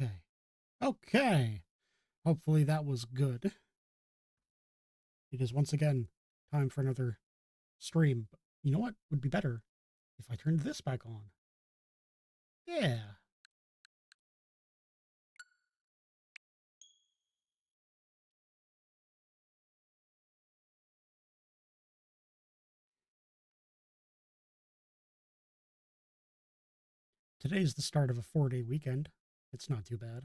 Okay. Okay. Hopefully that was good. It is once again time for another stream. But you know what would be better if I turned this back on? Yeah. Today's the start of a 4-day weekend. It's not too bad.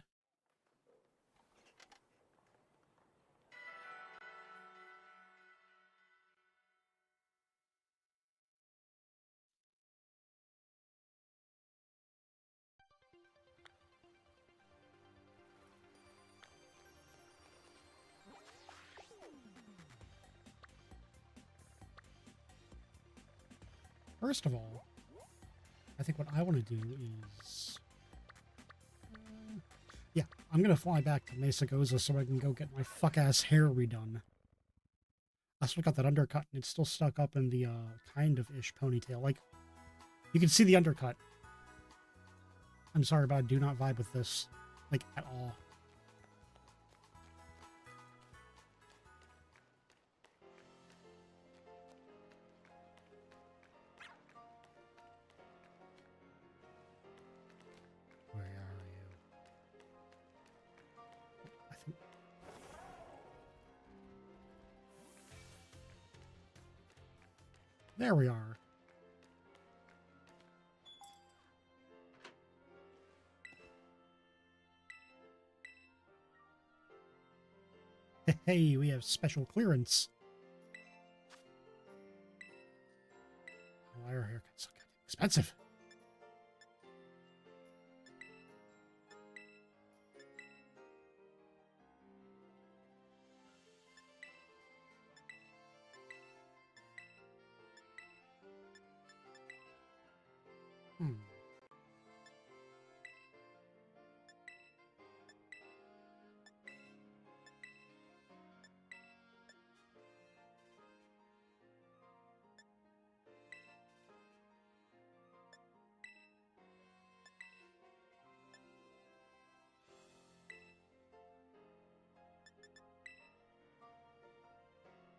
First of all, I think what I want to do is... yeah, I'm going to fly back to Mesa Goza so I can go get my fuck-ass hair redone. I still got that undercut, and it's still stuck up in the kind of ish ponytail. Like, you can see the undercut. I'm sorry, but I do not vibe with this, like, at all. Where are you? I think... there we are. Hey, we have special clearance. Wire haircuts so expensive. Hmm.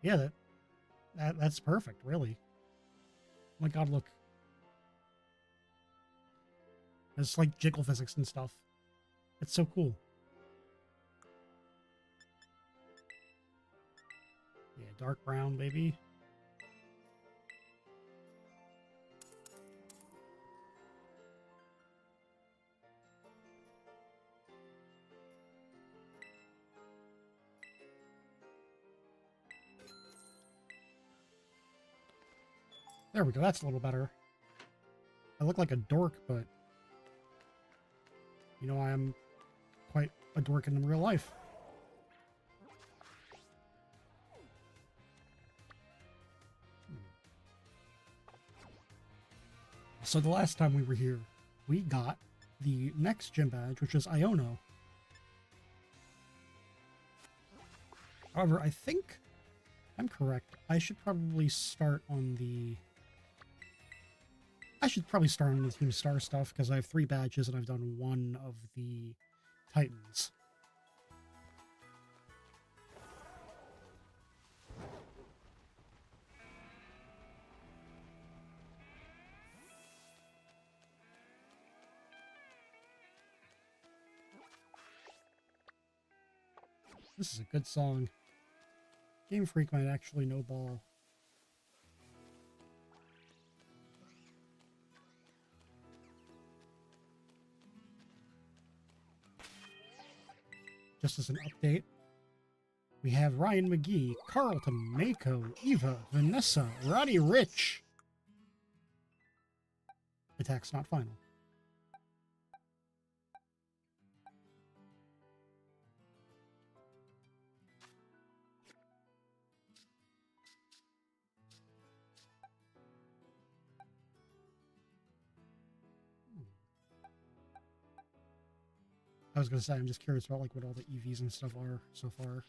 Yeah, that's perfect, really. Oh my god, look. It's like jiggle physics and stuff. It's so cool. Yeah, dark brown, baby. There we go, that's a little better. I look like a dork, but... you know, I am quite a dork in real life. So the last time we were here, we got the next gym badge, which is Iono. However, I think I'm correct. I should probably start on the... I should probably start on the Team Star stuff, because I have 3 badges and I've done 1 of the Titans. This is a good song. Game Freak might actually know ball. Just as an update, we have Ryan McGee, Carlton, Mako, Eva, Vanessa, Roddy Rich. Attack's not final. I was going to say, I'm just curious about like what all the EVs and stuff are so far.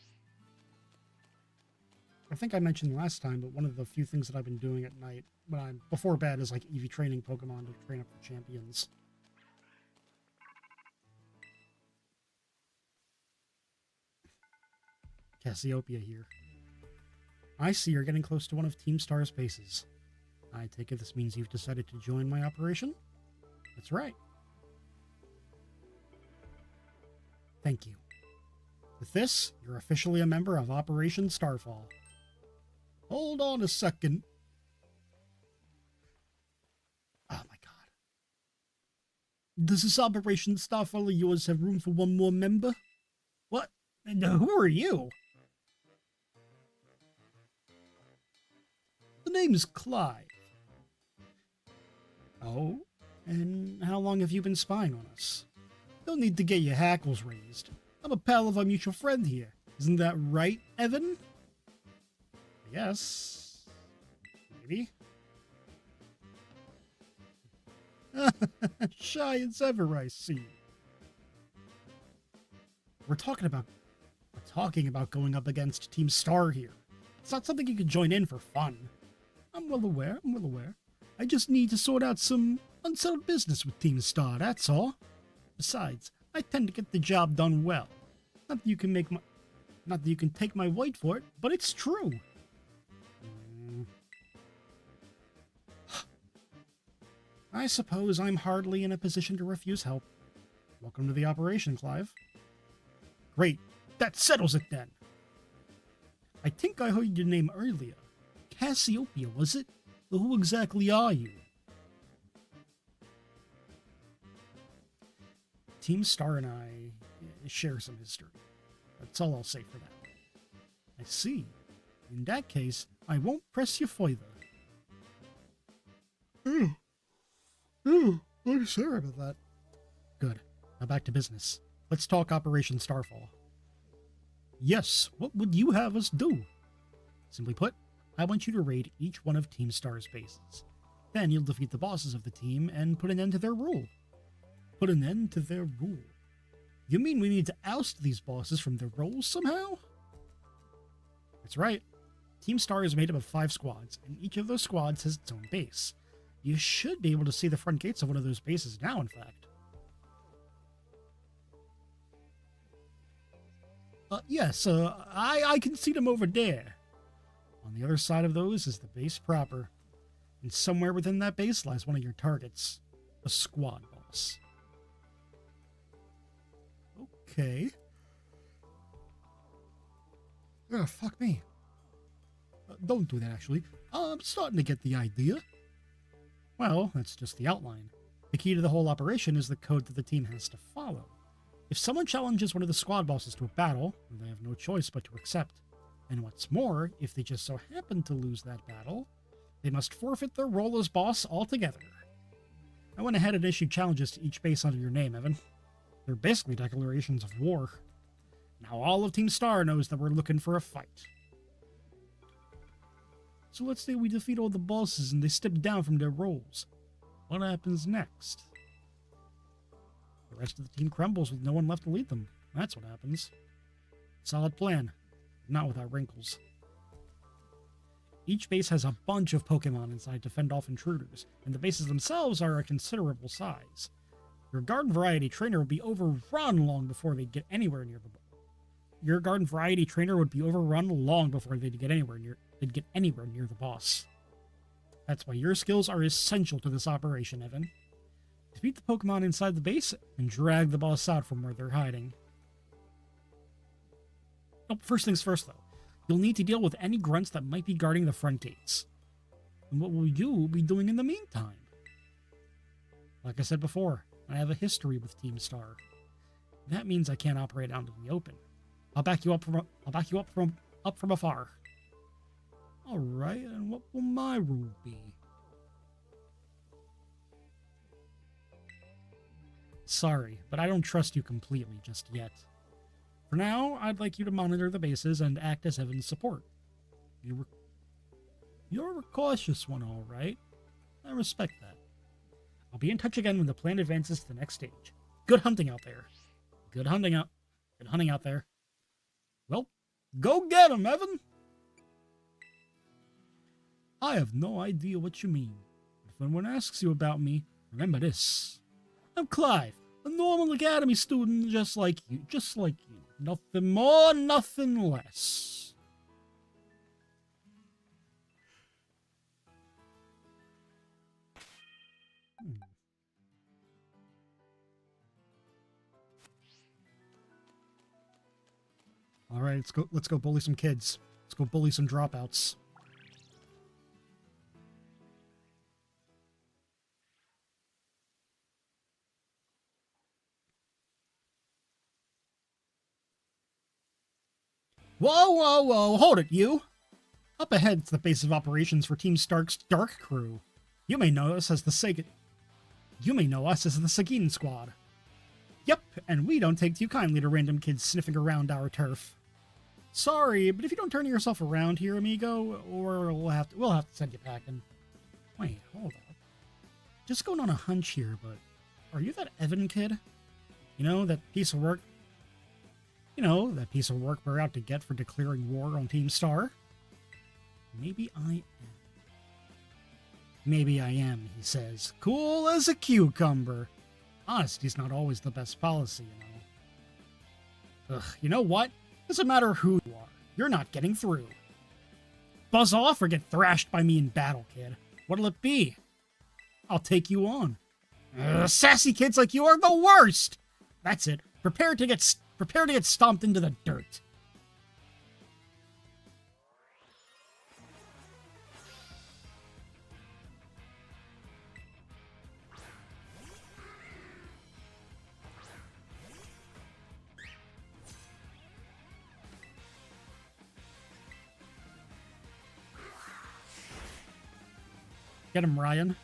I think I mentioned last time, but one of the few things that I've been doing at night when I'm before bed is like EV training Pokemon to train up the champions. Cassiopeia here. I see you're getting close to one of Team Star's bases. I take it this means you've decided to join my operation? That's right. Thank you. With this, you're officially a member of Operation Starfall. Hold on a second. Oh my god. Does this Operation Starfall of yours have room for one more member? What? And who are you? The name is Clive. Oh? And how long have you been spying on us? No need to get your hackles raised. I'm a pal of our mutual friend here. Isn't that right, Evan? Yes. Maybe. Shy as ever, I see. We're talking about going up against Team Star here. It's not something you can join in for fun. I'm well aware. I just need to sort out some unsettled business with Team Star, that's all. Besides, I tend to get the job done well. Not that you can take my word for it, but it's true. I suppose I'm hardly in a position to refuse help. Welcome to the operation, Clive. Great. That settles it then. I think I heard your name earlier. Cassiopeia, was it? Who exactly are you? Team Star and I share some history. That's all I'll say for that. I see. In that case, I won't press you further. I'm sorry about that. Good. Now back to business. Let's talk Operation Starfall. Yes, what would you have us do? Simply put, I want you to raid each one of Team Star's bases. Then you'll defeat the bosses of the team and put an end to their rule. Put an end to their rule? You mean we need to oust these bosses from their roles somehow? That's right. Team Star is made up of 5 squads, and each of those squads has its own base. You should be able to see the front gates of one of those bases now, in fact. Yes, I can see them over there. On the other side of those is the base proper. And somewhere within that base lies one of your targets. A squad boss. Okay. Oh, fuck me. Don't do that, actually. I'm starting to get the idea. Well, that's just the outline. The key to the whole operation is the code that the team has to follow. If someone challenges one of the squad bosses to a battle, they have no choice but to accept. And what's more, if they just so happen to lose that battle, they must forfeit their role as boss altogether. I went ahead and issued challenges to each base under your name, Evan. They're basically declarations of war. Now all of Team Star knows that we're looking for a fight. So let's say we defeat all the bosses and they step down from their roles. What happens next? The rest of the team crumbles with no one left to lead them. That's what happens. Solid plan. Not without wrinkles. Each base has a bunch of Pokemon inside to fend off intruders, and the bases themselves are a considerable size. Your garden variety trainer will be overrun long before they get anywhere near the boss. That's why your skills are essential to this operation, Evan. Defeat the Pokemon inside the base and drag the boss out from where they're hiding. Oh, first things first, though. You'll need to deal with any grunts that might be guarding the front gates. And what will you be doing in the meantime? Like I said before, I have a history with Team Star. That means I can't operate out in the open. I'll back you up from afar. All right, and what will my rule be? Sorry, but I don't trust you completely just yet. For now, I'd like you to monitor the bases and act as Evan's support. You're a cautious one, all right. I respect that. I'll be in touch again when the plan advances to the next stage. Good hunting out there. Good hunting out there. Well, go get 'em, Evan! I have no idea what you mean. If anyone asks you about me, remember this. I'm Clive, a normal academy student just like you. Nothing more, nothing less. All right, let's go bully some kids. Let's go bully some dropouts. Whoa, whoa, whoa, hold it, you! Up ahead to the base of operations for Team Stark's Dark Crew. You may know us as the Sagin Squad. Yep, and we don't take too kindly to random kids sniffing around our turf. Sorry, but if you don't turn yourself around here, amigo, or we'll have to send you packing. Wait, hold up. Just going on a hunch here, but are you that Evan kid? You know, that piece of work? You know, that piece of work we're out to get for declaring war on Team Star? Maybe I am. Maybe I am, he says. Cool as a cucumber. Honesty's not always the best policy, you know. Ugh, you know what? Doesn't matter who you are. You're not getting through. Buzz off or get thrashed by me in battle, kid. What'll it be? I'll take you on. Sassy kids like you are the worst! That's it. Prepare to get stomped into the dirt. Get him, Ryan.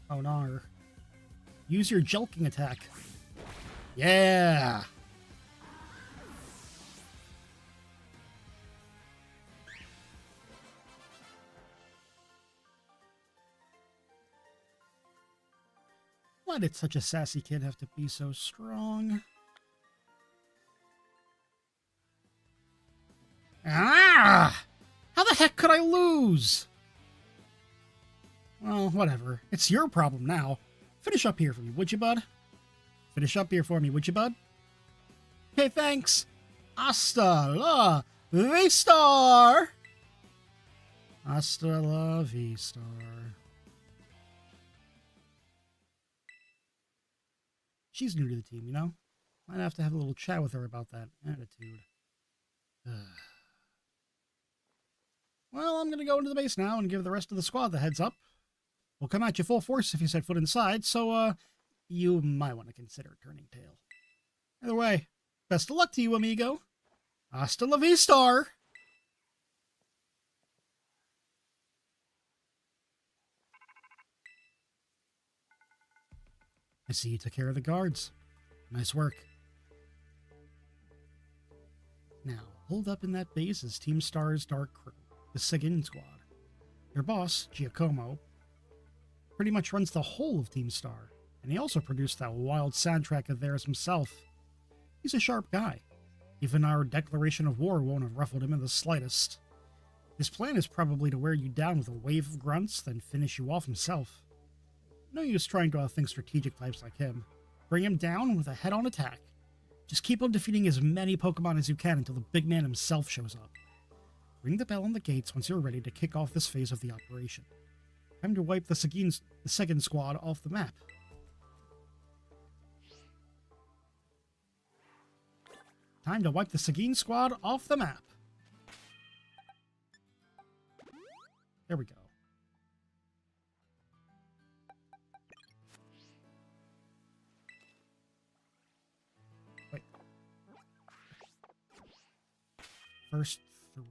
Oh no. Use your jelking attack. Yeah! Why did such a sassy kid have to be so strong? Ah! How the heck could I lose? Well, whatever. It's your problem now. Finish up here for me, would you, bud? Finish up here for me, would you, bud? Okay, thanks. Hasta la vista! Hasta la vista. She's new to the team, you know? Might have to have a little chat with her about that attitude. Well, I'm gonna go into the base now and give the rest of the squad the heads up. We'll come at you full force if you set foot inside, so, you might want to consider turning tail. Either way, best of luck to you, amigo. Hasta la vista! I see you took care of the guards. Nice work. Now, hold up in that base is Team Star's Dark Crew, the Sagin Squad. Their boss, Giacomo, pretty much runs the whole of Team Star, and he also produced that wild soundtrack of theirs himself. He's a sharp guy. Even our declaration of war won't have ruffled him in the slightest. His plan is probably to wear you down with a wave of grunts, then finish you off himself. No use trying to outthink strategic types like him. Bring him down with a head-on attack. Just keep on defeating as many Pokemon as you can until the big man himself shows up. Ring the bell on the gates once you're ready to kick off this phase of the operation. Time to wipe the second squad off the map. Time to wipe the Sagin squad off the map. There we go. Wait. First 3.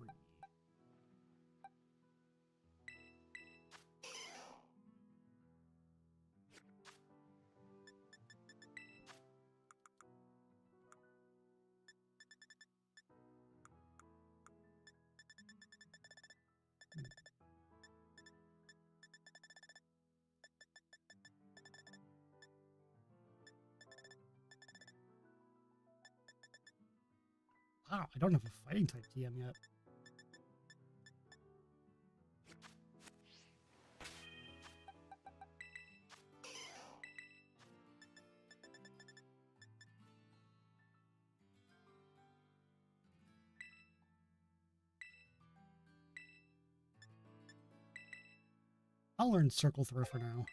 Wow, I don't have a fighting type TM yet. I'll learn Circle Throw for now.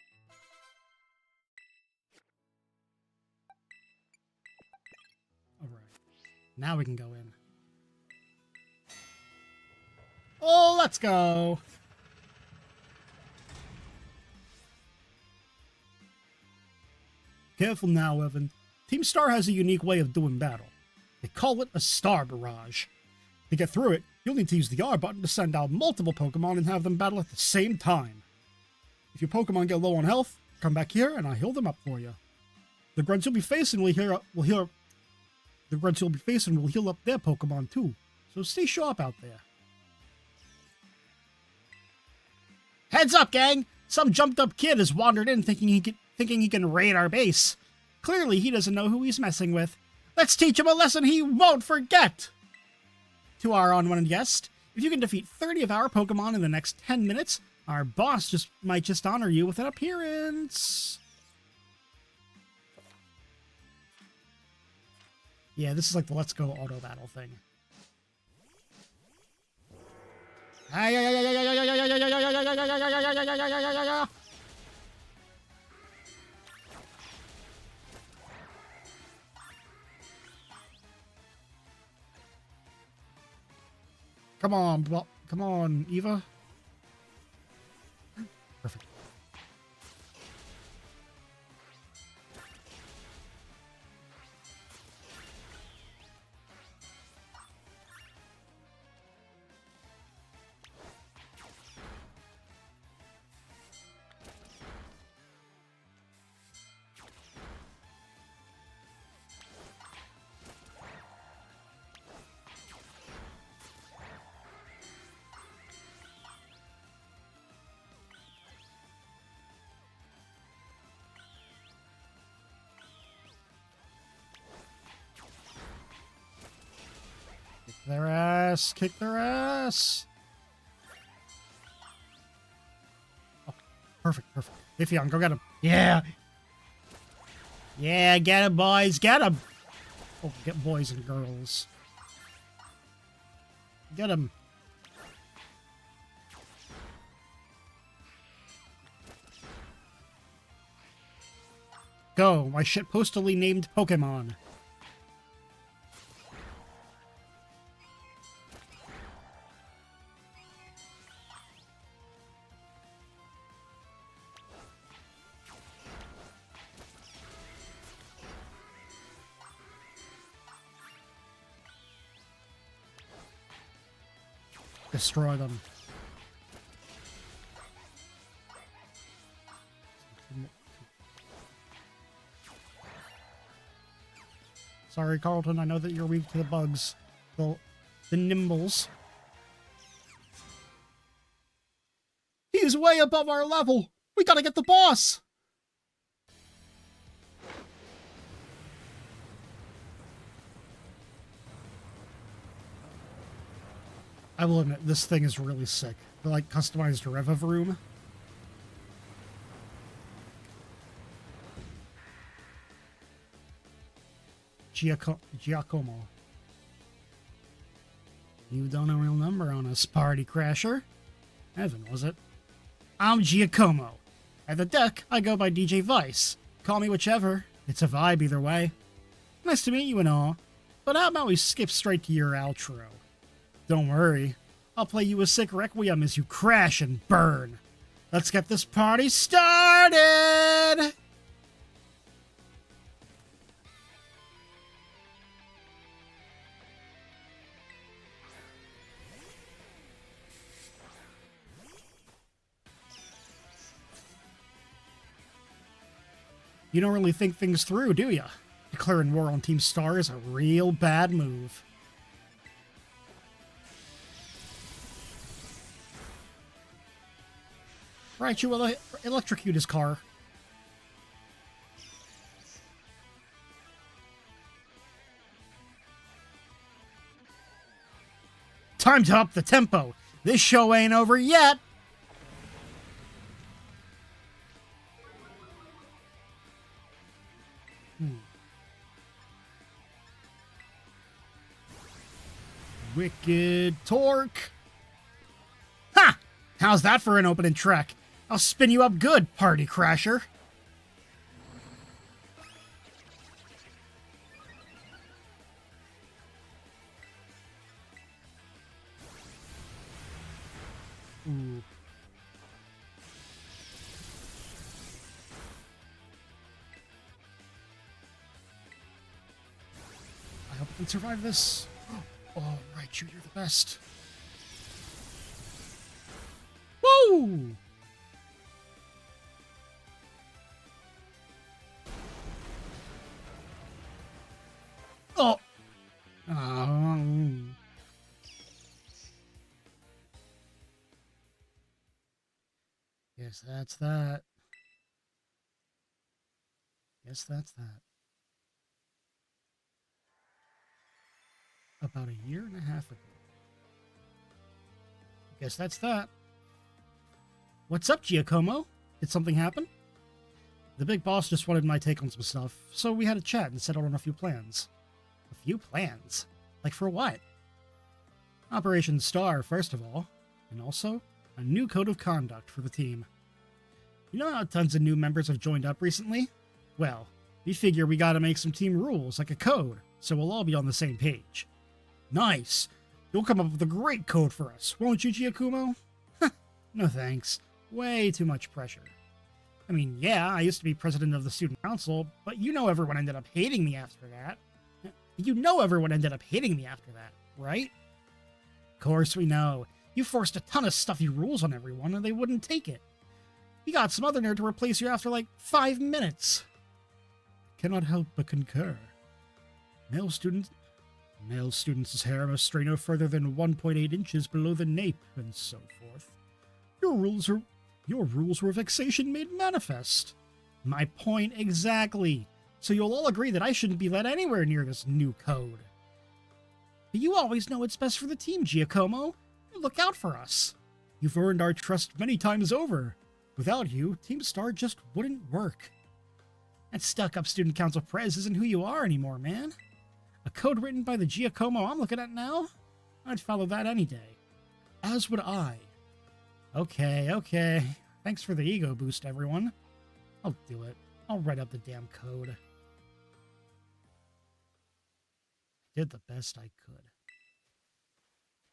Alright. Now we can go in. Oh, let's go! Careful now, Evan. Team Star has a unique way of doing battle. They call it a Star Barrage. To get through it, you'll need to use the R button to send out multiple Pokemon and have them battle at the same time. If your Pokemon get low on health, come back here and I'll heal them up for you. The grunts you'll be facing will heal up their Pokemon too, so stay sharp out there. Heads up, gang! Some jumped-up kid has wandered in thinking he can raid our base. Clearly, he doesn't know who he's messing with. Let's teach him a lesson he won't forget! To our unwanted guest, if you can defeat 30 of our Pokemon in the next 10 minutes, our boss might just honor you with an appearance. Yeah, this is like the Let's Go auto battle thing. Come on, Eva. Perfect. Their ass! Kick their ass! Oh, perfect. Hey, Fion, go get him. Yeah! Yeah, get him, boys! Get him! Oh, get boys and girls. Get him. Go, my shitpostally named Pokemon. Destroy them. Sorry, Carlton, I know that you're weak to the bugs. The nimbles. He's way above our level! We gotta get the boss! I will admit, this thing is really sick. The, like, customized Reviv room. Giacomo. You don't know a real number on us, party crasher. Evan, was it? I'm Giacomo. At the deck, I go by DJ Vice. Call me whichever. It's a vibe either way. Nice to meet you and all. But how about we skip straight to your outro? Don't worry, I'll play you a sick requiem as you crash and burn. Let's get this party started! You don't really think things through, do ya? Declaring war on Team Star is a real bad move. Right, you will electrocute his car. Time to up the tempo. This show ain't over yet. Wicked torque. Ha! How's that for an opening track? I'll spin you up good, party crasher. Ooh. I hope I can survive this. Oh, right, you're the best. Woo! Oh! Guess that's that. Guess that's that. About a year and a half ago. Guess that's that. What's up, Giacomo? Did something happen? The big boss just wanted my take on some stuff, so we had a chat and settled on a few plans. A few plans? Like for what? Operation Star, first of all, and also a new code of conduct for the team. You know how tons of new members have joined up recently? Well, we figure we gotta make some team rules, like a code, so we'll all be on the same page. Nice! You'll come up with a great code for us, won't you, Giacomo? No thanks. Way too much pressure. I mean, yeah, I used to be president of the student council, but you know everyone ended up hating me after that. You know everyone ended up hating me after that, right? Of course we know. You forced a ton of stuffy rules on everyone and they wouldn't take it. You got some other nerd to replace you after like 5 minutes. Cannot help but concur. Male students' hair must stray no further than 1.8 inches below the nape, and so forth. Your rules were vexation made manifest. My point exactly. So you'll all agree that I shouldn't be let anywhere near this new code. But you always know what's best for the team, Giacomo. Look out for us. You've earned our trust many times over. Without you, Team Star just wouldn't work. That stuck-up student council prez isn't who you are anymore, man. A code written by the Giacomo I'm looking at now? I'd follow that any day. As would I. Okay. Thanks for the ego boost, everyone. I'll do it. I'll write up the damn code. I did the best I could.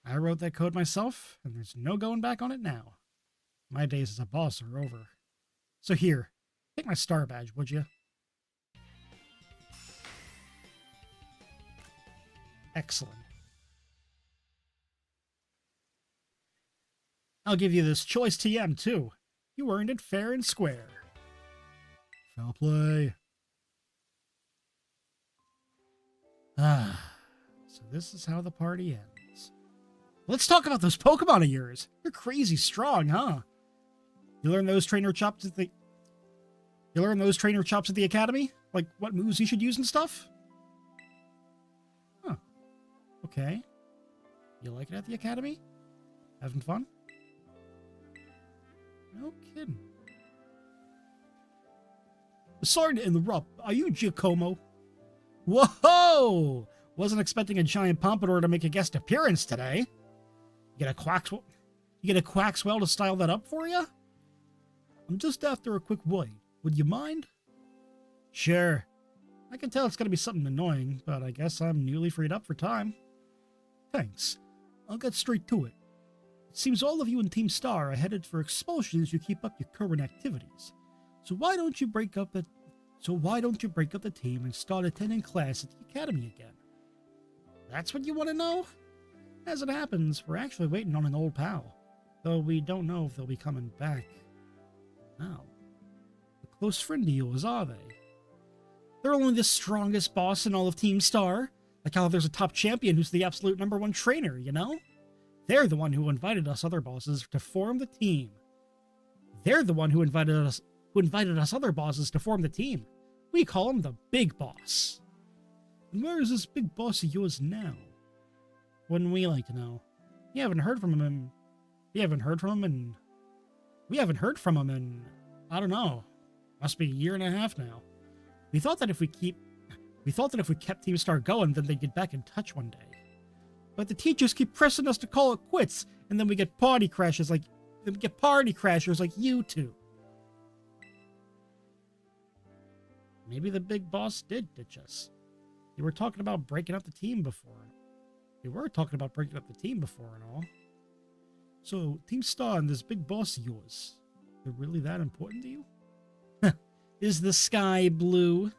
I wrote that code myself, and there's no going back on it now. My days as a boss are over. So here, take my star badge, would you? Excellent. I'll give you this choice TM, too. You earned it fair and square. Foul play. So this is how the party ends. Let's talk about those Pokemon of yours. You're crazy strong, huh? You learn those trainer chops at the... academy? Like, what moves you should use and stuff? Huh. Okay. You like it at the academy? Having fun? No kidding. Sorry to interrupt. Are you Giacomo? Whoa! Wasn't expecting a giant pompadour to make a guest appearance today. You get a Quaxwell to style that up for you? I'm just after a quick void. Would you mind? Sure. I can tell it's gonna be something annoying, but I guess I'm newly freed up for time. Thanks. I'll get straight to it. It seems all of you in Team Star are headed for expulsion as you keep up your current activities. So why don't you break up the team and start attending class at the academy again? That's what you want to know? As it happens, we're actually waiting on an old pal, though we don't know if they'll be coming back now. A close friend of yours, are they? They're only the strongest boss in all of Team Star, like how there's a top champion who's the absolute #1 trainer, you know? They're the one who invited us other bosses to form the team. They're the one who invited us other bosses to form the team. We call him the Big Boss. And where is this big boss of yours now? Wouldn't we like to know? We haven't heard from him in, I don't know, must be a year and a half now. We thought that if we kept Team Star going, then they'd get back in touch one day. But the teachers keep pressing us to call it quits, and then we get party crashes like them get party crashers like you two. Maybe the big boss did ditch us. You were talking about breaking up the team before. You were talking about breaking up the team before and all. So, Team Star and this big boss of yours, they're really that important to you? Is the sky blue?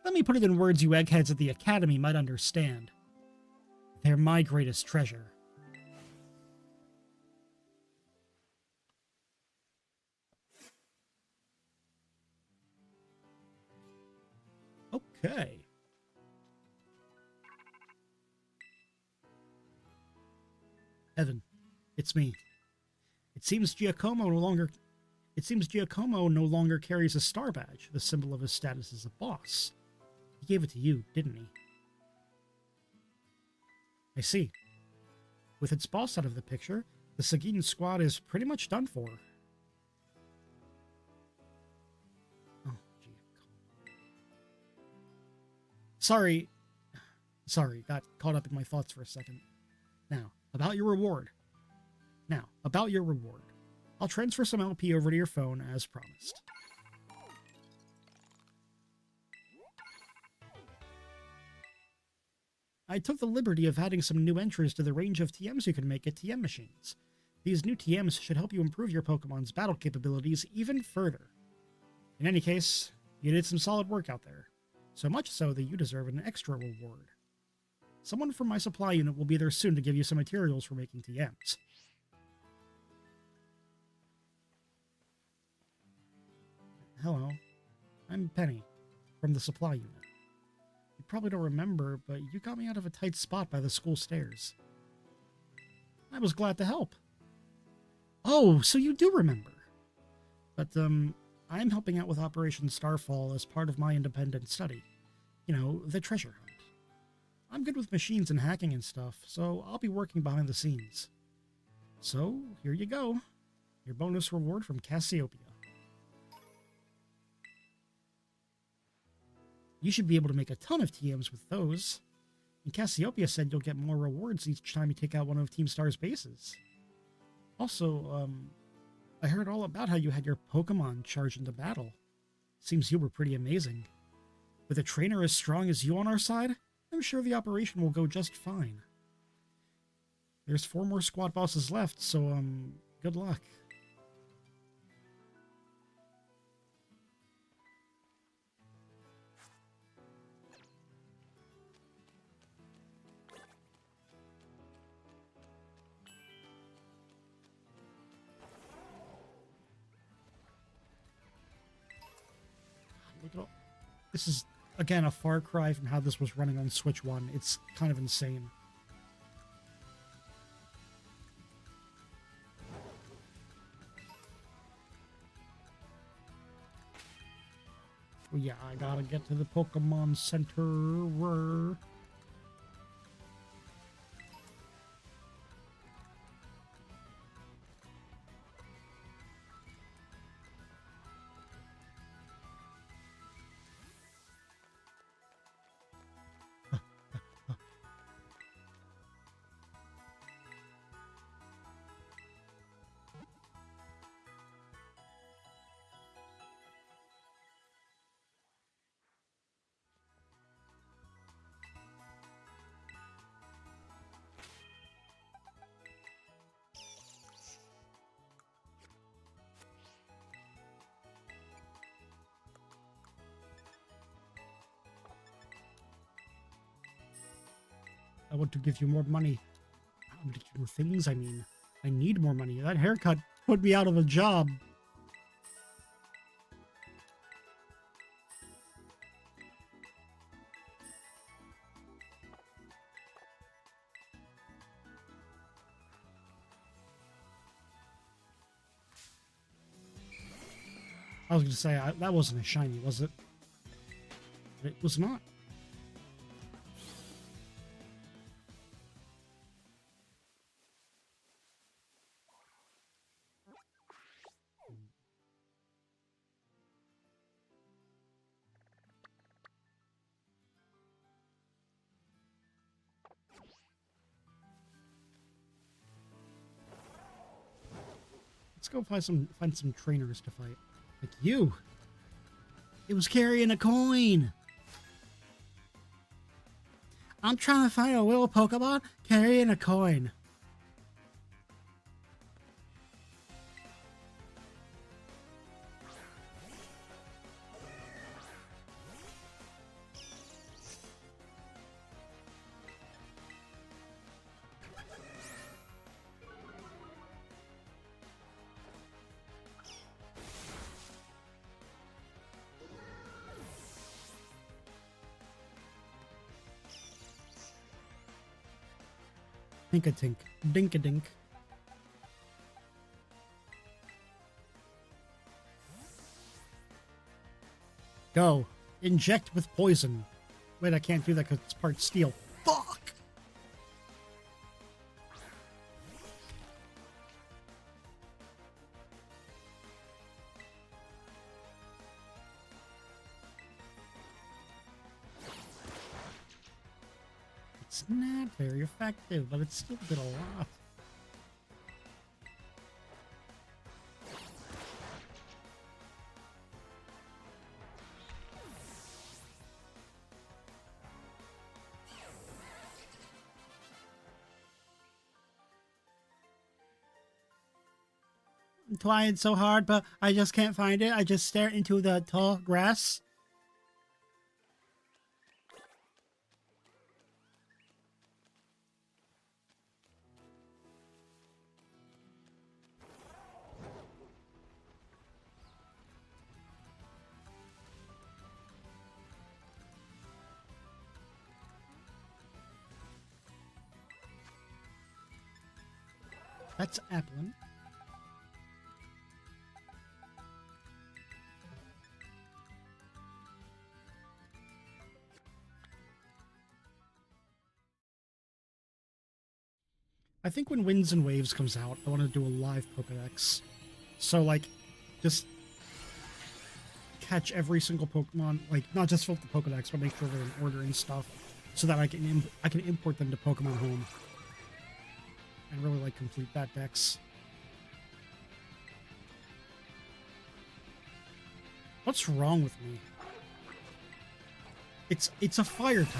Let me put it in words you eggheads at the Academy might understand. They're my greatest treasure. Okay. Evan, it's me. It seems Giacomo no longer carries a star badge, the symbol of his status as a boss. He gave it to you, didn't he? I see. With its boss out of the picture, the Sagin squad is pretty much done for. Oh, Giacomo. Sorry, got caught up in my thoughts for a second. Now, about your reward. I'll transfer some LP over to your phone as promised. I took the liberty of adding some new entries to the range of TMs you can make at TM machines. These new TMs should help you improve your Pokemon's battle capabilities even further. In any case, you did some solid work out there. So much so that you deserve an extra reward. Someone from my supply unit will be there soon to give you some materials for making TMs. Hello, I'm Penny, from the supply unit. You probably don't remember, but you got me out of a tight spot by the school stairs. I was glad to help. Oh, so you do remember. But, I'm helping out with Operation Starfall as part of my independent study. You know, the treasure hunt. I'm good with machines and hacking and stuff, so I'll be working behind the scenes. So, here you go. Your bonus reward from Cassiopeia. You should be able to make a ton of TMs with those. And Cassiopeia said you'll get more rewards each time you take out one of Team Star's bases. Also, I heard all about how you had your Pokemon charge into battle. Seems you were pretty amazing. With a trainer as strong as you on our side, I'm sure the operation will go just fine. There's 4 more squad bosses left, so, good luck. Look at all. This is, again, a far cry from how this was running on Switch 1. It's kind of insane. Oh yeah, I gotta get to the Pokemon Center. I want to give you more money. I want to give you things, I mean. I need more money. That haircut put me out of a job. I was going to say, that wasn't a shiny, was it? It was not. Let's go find some trainers to fight. Like you. It was carrying a coin. I'm trying to find a little Pokemon carrying a coin. Tink-a-tink. Dink-a-dink. Go. Inject with poison. Wait, I can't do that because it's part steel. Fuck! It's not very effective, but it's still did a lot. I'm trying so hard, but I just can't find it. I just stare into the tall grass. That's Applin. I think when Winds and Waves comes out, I want to do a live Pokedex. So, like, just catch every single Pokemon, like, not just fill up the Pokedex, but make sure they're in order and stuff, so that I can import them to Pokemon Home. And really, like, complete that dex. What's wrong with me? It's a fire type.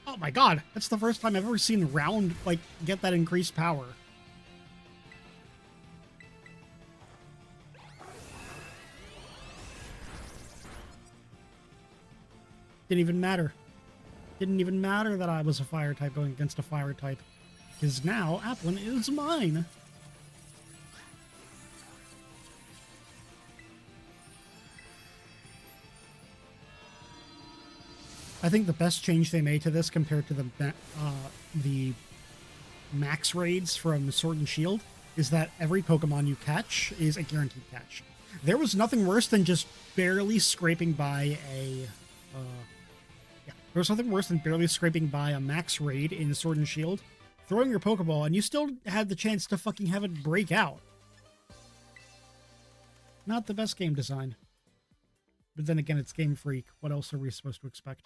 Oh my god, that's the first time I've ever seen Round, like, get that increased power. Didn't even matter. Didn't even matter that I was a fire type going against a fire type. Because now Applin is mine. I think the best change they made to this compared to the max raids from Sword and Shield is that every Pokemon you catch is a guaranteed catch. There was nothing worse than just barely scraping by a... there was nothing worse than barely scraping by a max raid in Sword and Shield, throwing your Pokeball, and you still had the chance to fucking have it break out. Not the best game design. But then again, it's Game Freak. What else are we supposed to expect?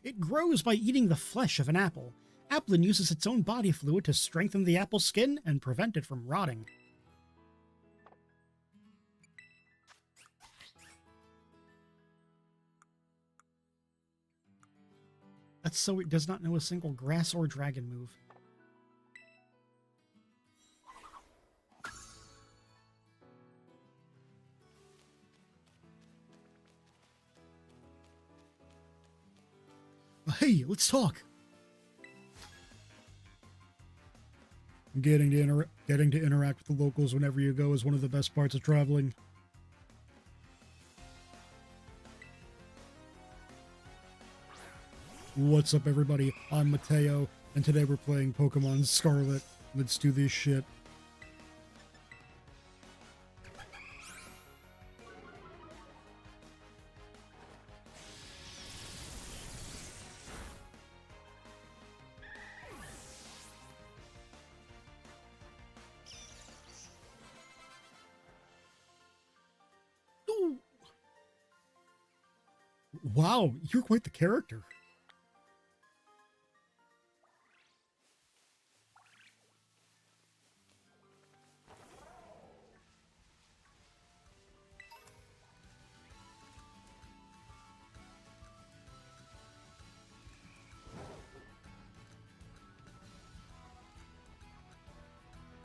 It grows by eating the flesh of an apple. Applin uses its own body fluid to strengthen the apple's skin and prevent it from rotting. That's so it does not know a single grass or dragon move. Hey, let's talk. Getting to interact with the locals whenever you go is one of the best parts of traveling. What's up, everybody? I'm Mateo, and today we're playing Pokémon Scarlet. Let's do this shit. Ooh. Wow, you're quite the character.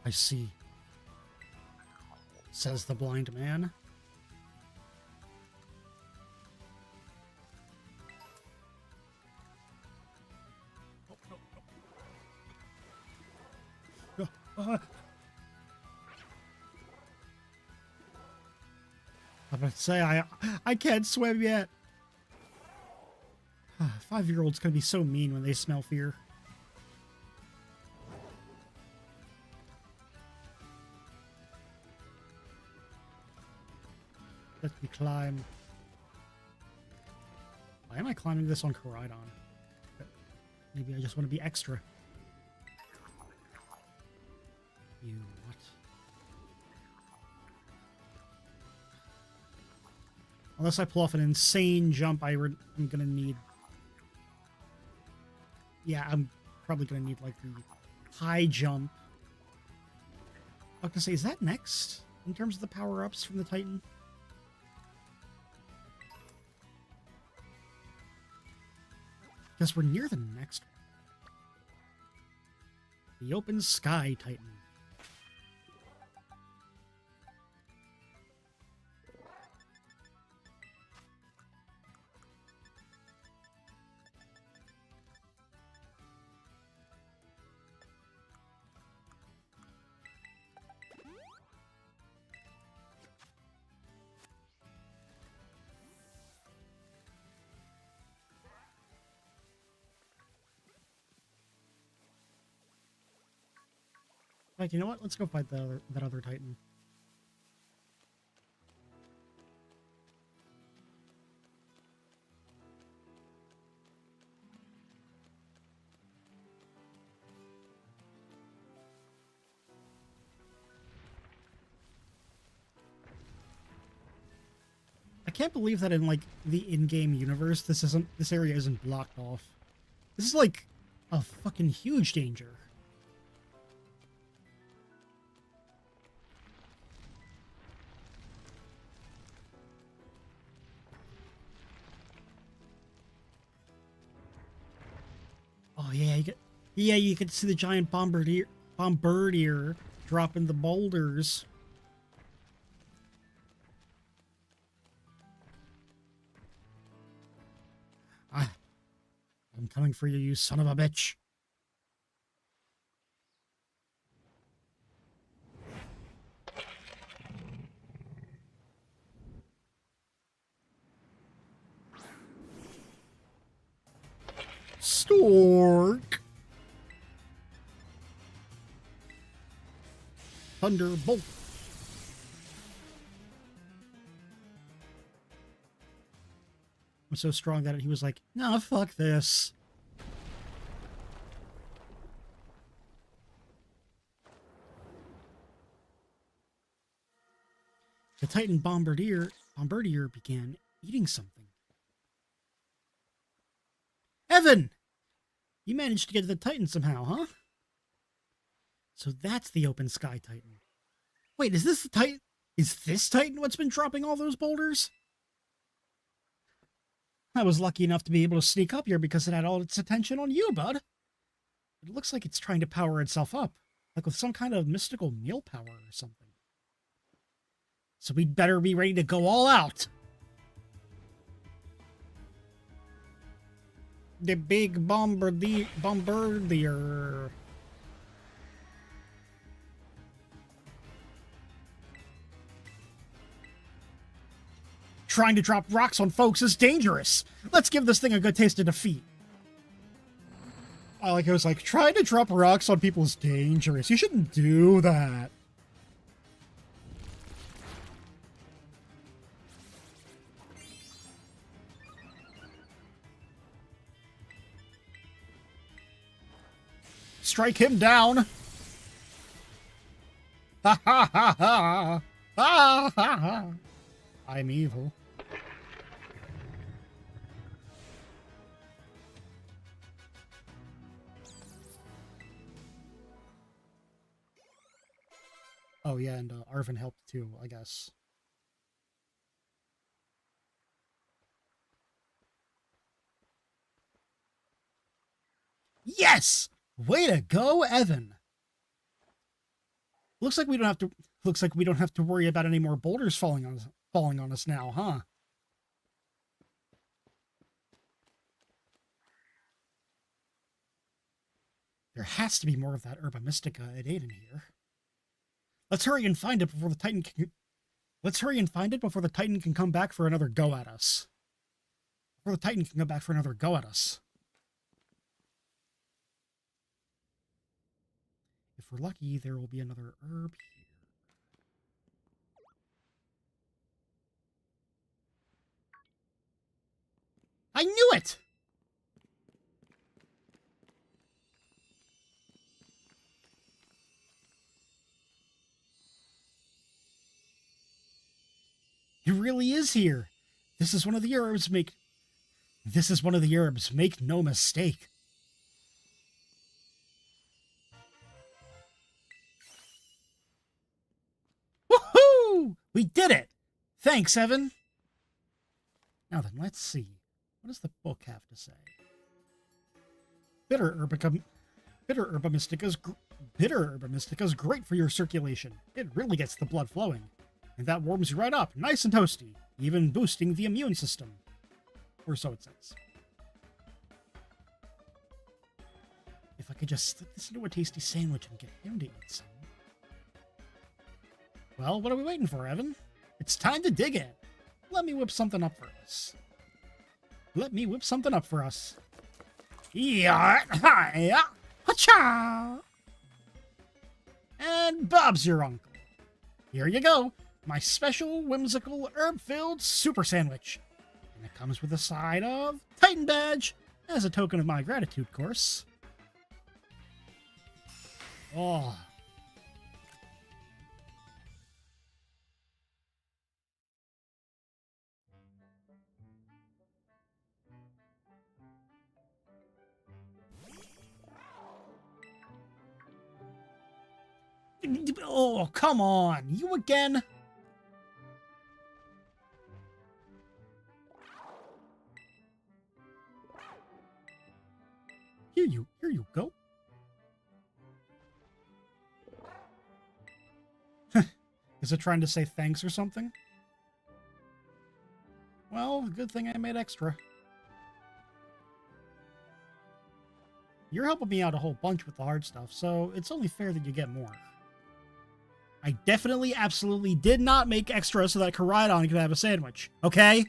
I see, says the blind man. I'm gonna say I can't swim yet. 5-year-olds can be so mean when they smell fear. Let me climb. Why am I climbing this on Koridon? Maybe I just want to be extra. You what? Unless I pull off an insane jump, I'm gonna need... Yeah, I'm probably gonna need, like, the high jump. I was gonna say, is that next? In terms of the power-ups from the Titan? Guess we're near the next one. The Open Sky Titan. Like, you know what? Let's go fight that other Titan. I can't believe that in, like, the in-game universe, this area isn't blocked off. This is like a fucking huge danger. Oh yeah, you could see the giant bombardier dropping the boulders. I'm coming for you, you son of a bitch. Stork. Thunderbolt. I'm so strong that he was like, nah, fuck this. The Titan Bombardier began eating something. Evan! You managed to get to the Titan somehow, huh? So that's the Open Sky Titan. Wait, is this the Titan? Is this Titan what's been dropping all those boulders? I was lucky enough to be able to sneak up here because it had all its attention on you, bud. It looks like it's trying to power itself up, like with some kind of mystical meal power or something. So we'd better be ready to go all out. The big bombardier. Trying to drop rocks on folks is dangerous. Let's give this thing a good taste of defeat. I like it was like, trying to drop rocks on people is dangerous. You shouldn't do that. Strike him down. Ha ha ha ha. Ha ha ha. I'm evil. Oh yeah, and Arvin helped too, I guess. Yes! Way to go, Evan! Looks like we don't have to. Looks like we don't have to worry about any more boulders falling on us now, huh? There has to be more of that herba mystica innate in here. Let's hurry and find it before the Titan can. Let's hurry and find it before the Titan can come back for another go at us. Before the Titan can come back for another go at us. If we're lucky, there will be another herb here. I knew it! It really is here. This is one of the herbs. This is one of the herbs. Make no mistake. Woohoo! We did it! Thanks, Evan. Now then, let's see. What does the book have to say? Bitter herba mystica is great for your circulation. It really gets the blood flowing. And that warms you right up, nice and toasty, even boosting the immune system. Or so it says. If I could just slip this into a tasty sandwich and get him to eat some. Well, what are we waiting for, Evan? It's time to dig in. Let me whip something up for us. Yeah, yeah, ha-cha! And Bob's your uncle. Here you go. My special, whimsical, herb-filled super sandwich. And it comes with a side of Titan badge as a token of my gratitude, of course. Oh. Oh, come on. You again? Here you go. Is it trying to say thanks or something? Well, good thing I made extra. You're helping me out a whole bunch with the hard stuff, so it's only fair that you get more. I definitely, absolutely did not make extra so that Koraidon could have a sandwich, okay?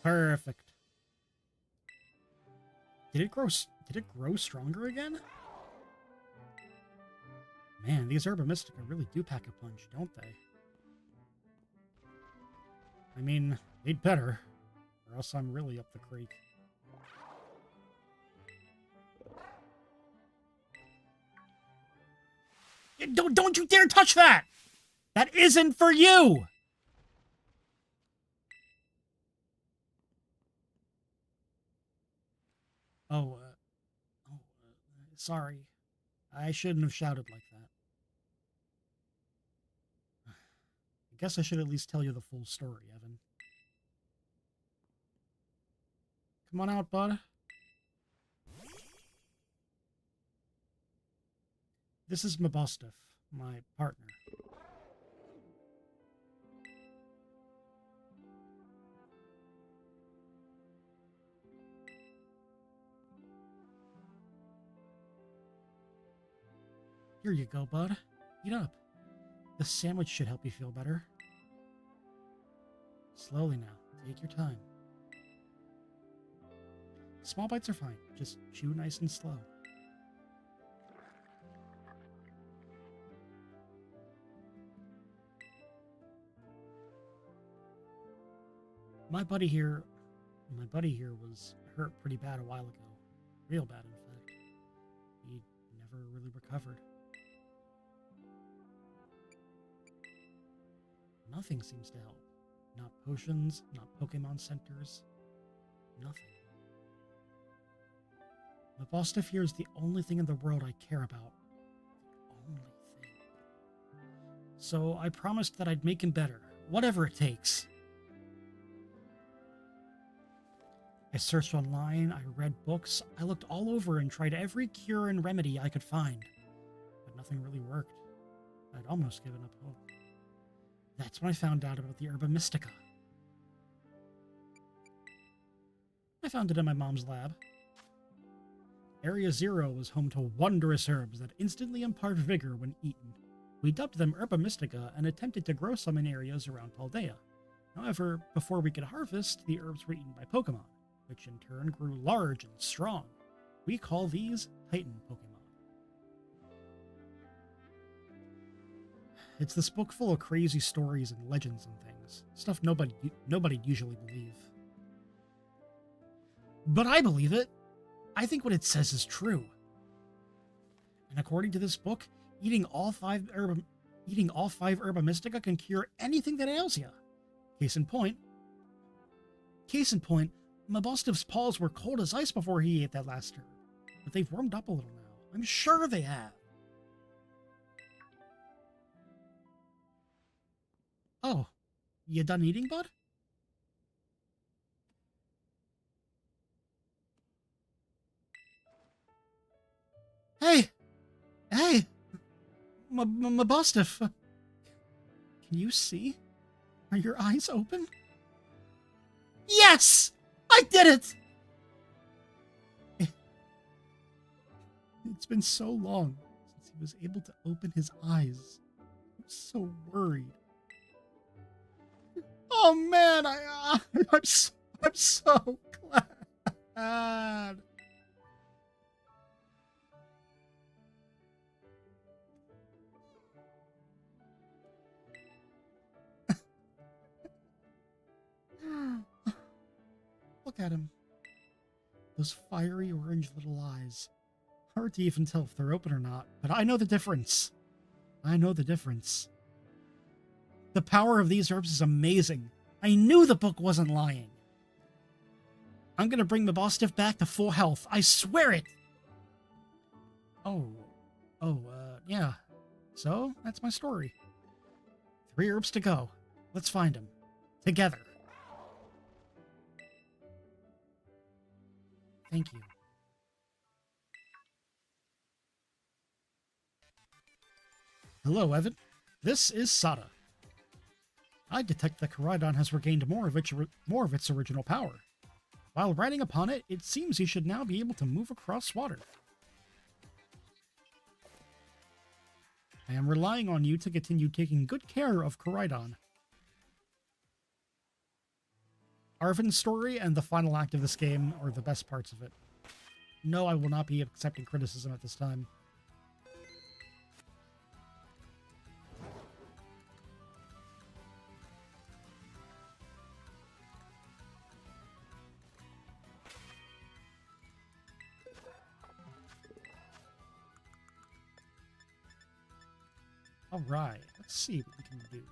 Perfect. Did it grow stronger again? Man, these herba mystica really do pack a punch, don't they? I mean, they'd better, or else I'm really up the creek. Don't you dare touch that! That isn't for you! Sorry. I shouldn't have shouted like that. I guess I should at least tell you the full story, Evan. Come on out, bud. This is Mabostov, my partner. Here you go, bud. Eat up. The sandwich should help you feel better. Slowly now. Take your time. Small bites are fine. Just chew nice and slow. My buddy here was hurt pretty bad a while ago. Real bad, in fact. He never really recovered. Nothing seems to help. Not potions, not Pokemon centers. Nothing. The boss stuff here is the only thing in the world I care about. The only thing. So I promised that I'd make him better, Whatever it takes. I searched online, I read books, I looked all over and tried every cure and remedy I could find. But nothing really worked. I'd almost given up hope. That's when I found out about the Herba Mystica. I found it in my mom's lab. Area 0 was home to wondrous herbs that instantly impart vigor when eaten. We dubbed them Herba Mystica and attempted to grow some in areas around Paldea. However, before we could harvest, the herbs were eaten by Pokémon, which in turn grew large and strong. We call these Titan Pokémon. It's this book full of crazy stories and legends and things. Stuff nobody'd usually believe. But I believe it. I think what it says is true. And according to this book, eating all five Herba Mystica can cure anything that ails you. Case in point, Mabostiv's paws were cold as ice before he ate that last herb. But they've warmed up a little now. I'm sure they have. Oh, you done eating, bud? Hey, Mabostif. Can you see? Are your eyes open? Yes! I did it! It's been so long since he was able to open his eyes. I'm so worried. Oh man, I'm so glad. Look at him. Those fiery orange little eyes. Hard to even tell if they're open or not, but I know the difference. I know the difference. The power of these herbs is amazing. I knew the book wasn't lying. I'm gonna bring Mabostif back to full health. I swear it! Yeah. So, that's my story. 3 herbs to go. Let's find them. Together. Thank you. Hello, Evan. This is Sada. I detect that Koraidon has regained more of its original power. While riding upon it, it seems he should now be able to move across water. I am relying on you to continue taking good care of Koraidon. Arvin's story and the final act of this game are the best parts of it. No, I will not be accepting criticism at this time. Alright, let's see what we can do.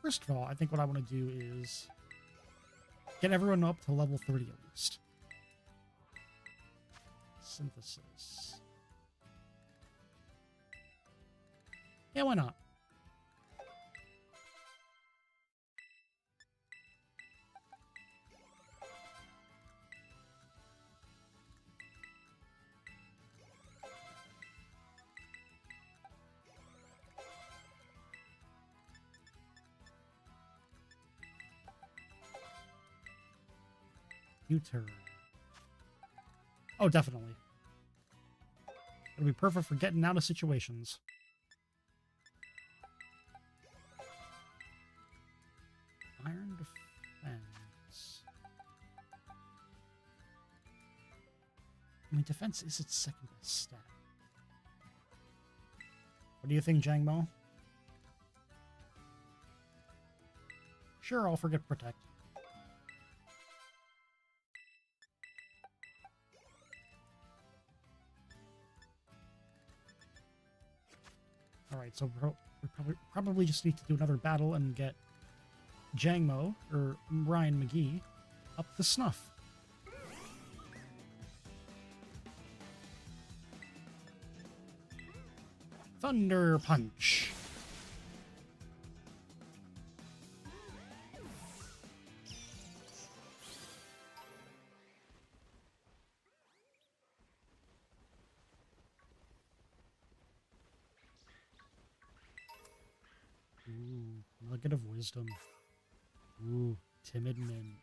First of all, I think what I want to do is get everyone up to level 30 at least. Synthesis. Yeah, why not? U-turn. Oh, definitely. It'll be perfect for getting out of situations. Iron defense. I mean, defense is its second best stat. What do you think, Jangmo? Sure, I'll forget protect. Alright, so we probably just need to do another battle and get Jangmo, or Ryan McGee, up to snuff. Thunder Punch. Ooh, Nugget of Wisdom. Ooh, Timid Min.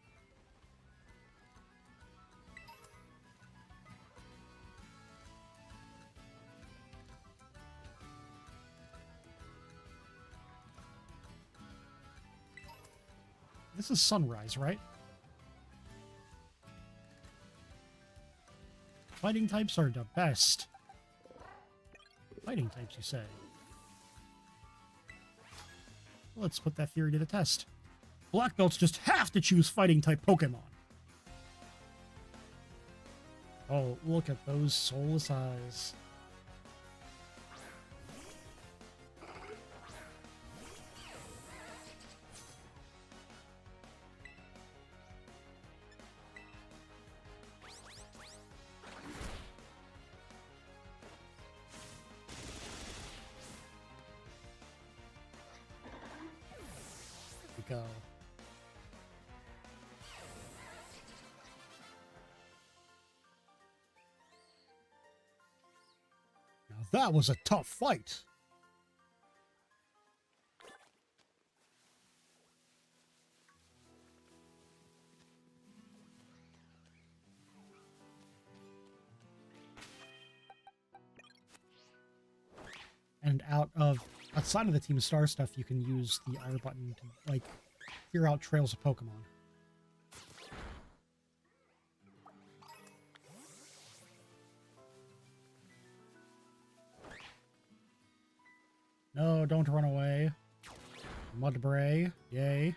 This is Sunrise, right? Fighting types are the best. Fighting types, you say? Let's put that theory to the test. Black belts just have to choose fighting type Pokemon. Oh, look at those soulless eyes. Go. Now that was a tough fight. And outside of the Team Star stuff, you can use the R button to, like, clear out trails of Pokemon. No, don't run away. Mudbray, yay.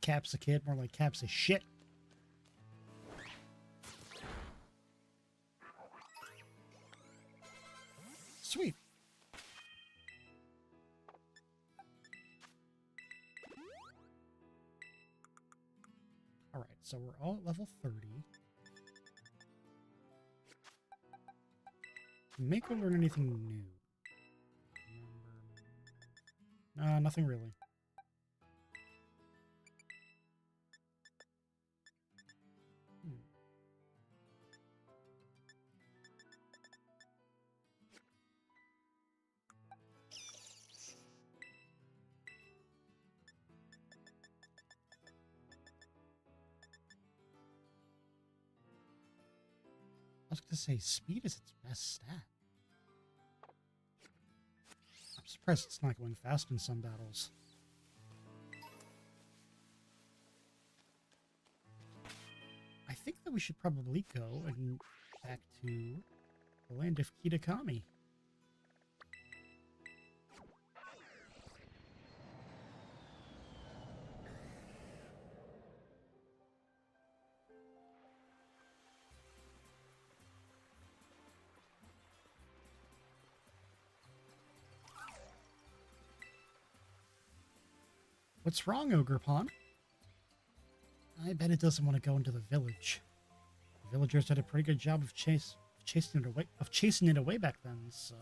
Capsicid, more like Capsa shit. Sweet. Alright, so we're all at level 30. Make her learn anything new. Nothing really. I was going to say, speed is its best stat. I'm surprised it's not going fast in some battles. I think that we should probably go and back to the land of Kitakami. What's wrong, Ogerpon? I bet it doesn't want to go into the village. The villagers did a pretty good job of chasing it away back then, so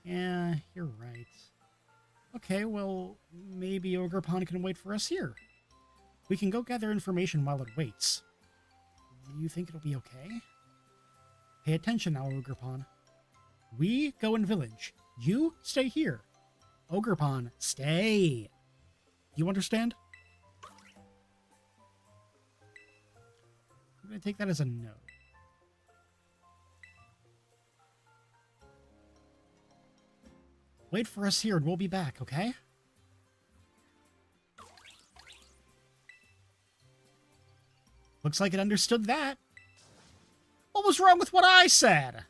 yeah, you're right. Okay, well, maybe Ogerpon can wait for us here. We can go gather information while it waits. Do you think it'll be okay? Pay attention now, Ogerpon. We go in village. You stay here. Ogerpon, stay. You understand? I'm going to take that as a no. Wait for us here and we'll be back, okay? Looks like it understood that. What was wrong with what I said?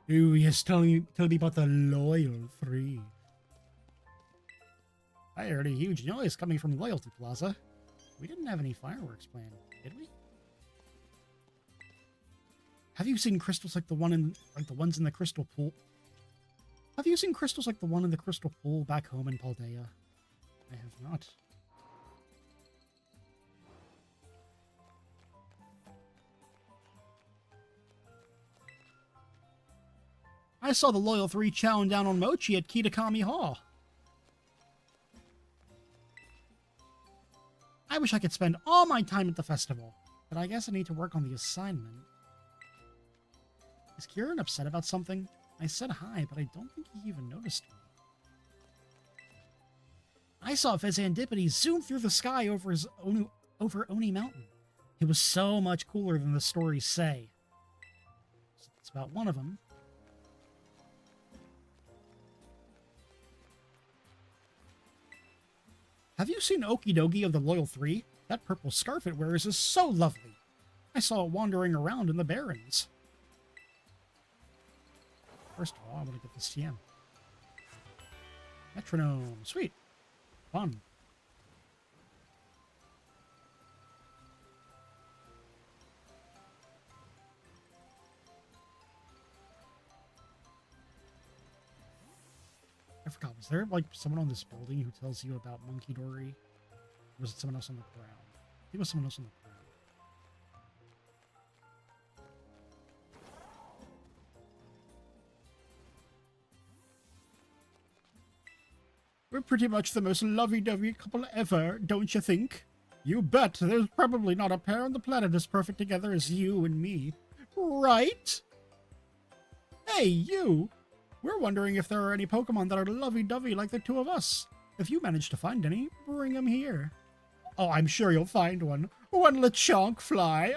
Ooh, yes, tell me about the Loyal 3. I heard a huge noise coming from Loyalty Plaza. We didn't have any fireworks planned, did we? Have you seen crystals like the ones in the crystal pool? Have you seen crystals like the one in the crystal pool back home in Paldea? I have not. I saw the Loyal 3 chowing down on mochi at Kitakami Hall. I wish I could spend all my time at the festival, but I guess I need to work on the assignment. Is Kieran upset about something? I said hi, but I don't think he even noticed me. I saw Fezandipity zoom through the sky over Oni Mountain. It was so much cooler than the stories say. So that's about one of them. Have you seen Okidogi of the Loyal 3? That purple scarf it wears is so lovely. I saw it wandering around in the Barrens. First of all, I'm going to get this TM. Metronome. Sweet. Fun. I forgot, was there like someone on this building who tells you about Monkey Dory? Or was it someone else on the ground? I think it was someone else on the ground. We're pretty much the most lovey-dovey couple ever, don't you think? You bet. There's probably not a pair on the planet as perfect together as you and me. Right? Hey, you! We're wondering if there are any Pokemon that are lovey-dovey like the two of us. If you manage to find any, bring them here. Oh, I'm sure you'll find one. One Lechonk fly.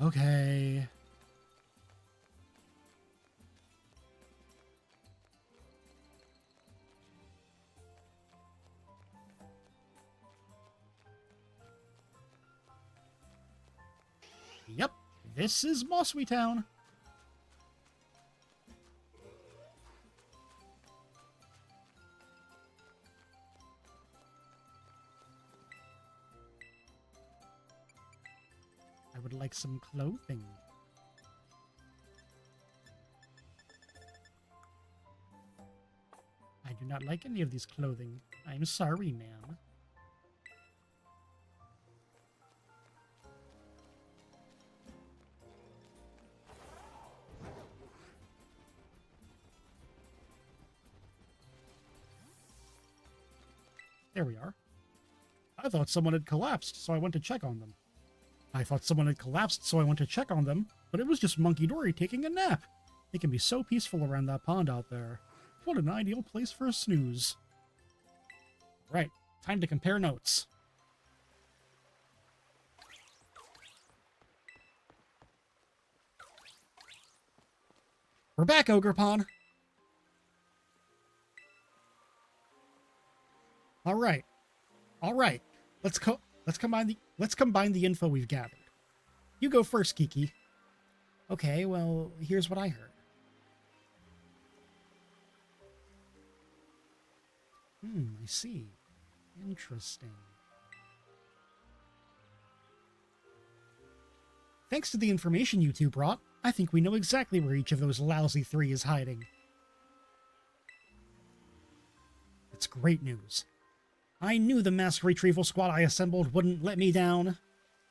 Okay. Yep, this is Mosswee Town. I would like some clothing. I do not like any of these clothing. I'm sorry, ma'am. There we are. I thought someone had collapsed, so I went to check on them. I thought someone had collapsed, so I went to check on them, but it was just Monkey Dory taking a nap. It can be so peaceful around that pond out there. What an ideal place for a snooze. Right, time to compare notes. We're back, Ogerpon. All right. Let's combine the info we've gathered. You go first, Kiki. Okay, well, here's what I heard. I see. Interesting. Thanks to the information you two brought, I think we know exactly where each of those lousy three is hiding. It's great news. I knew the mask retrieval squad I assembled wouldn't let me down.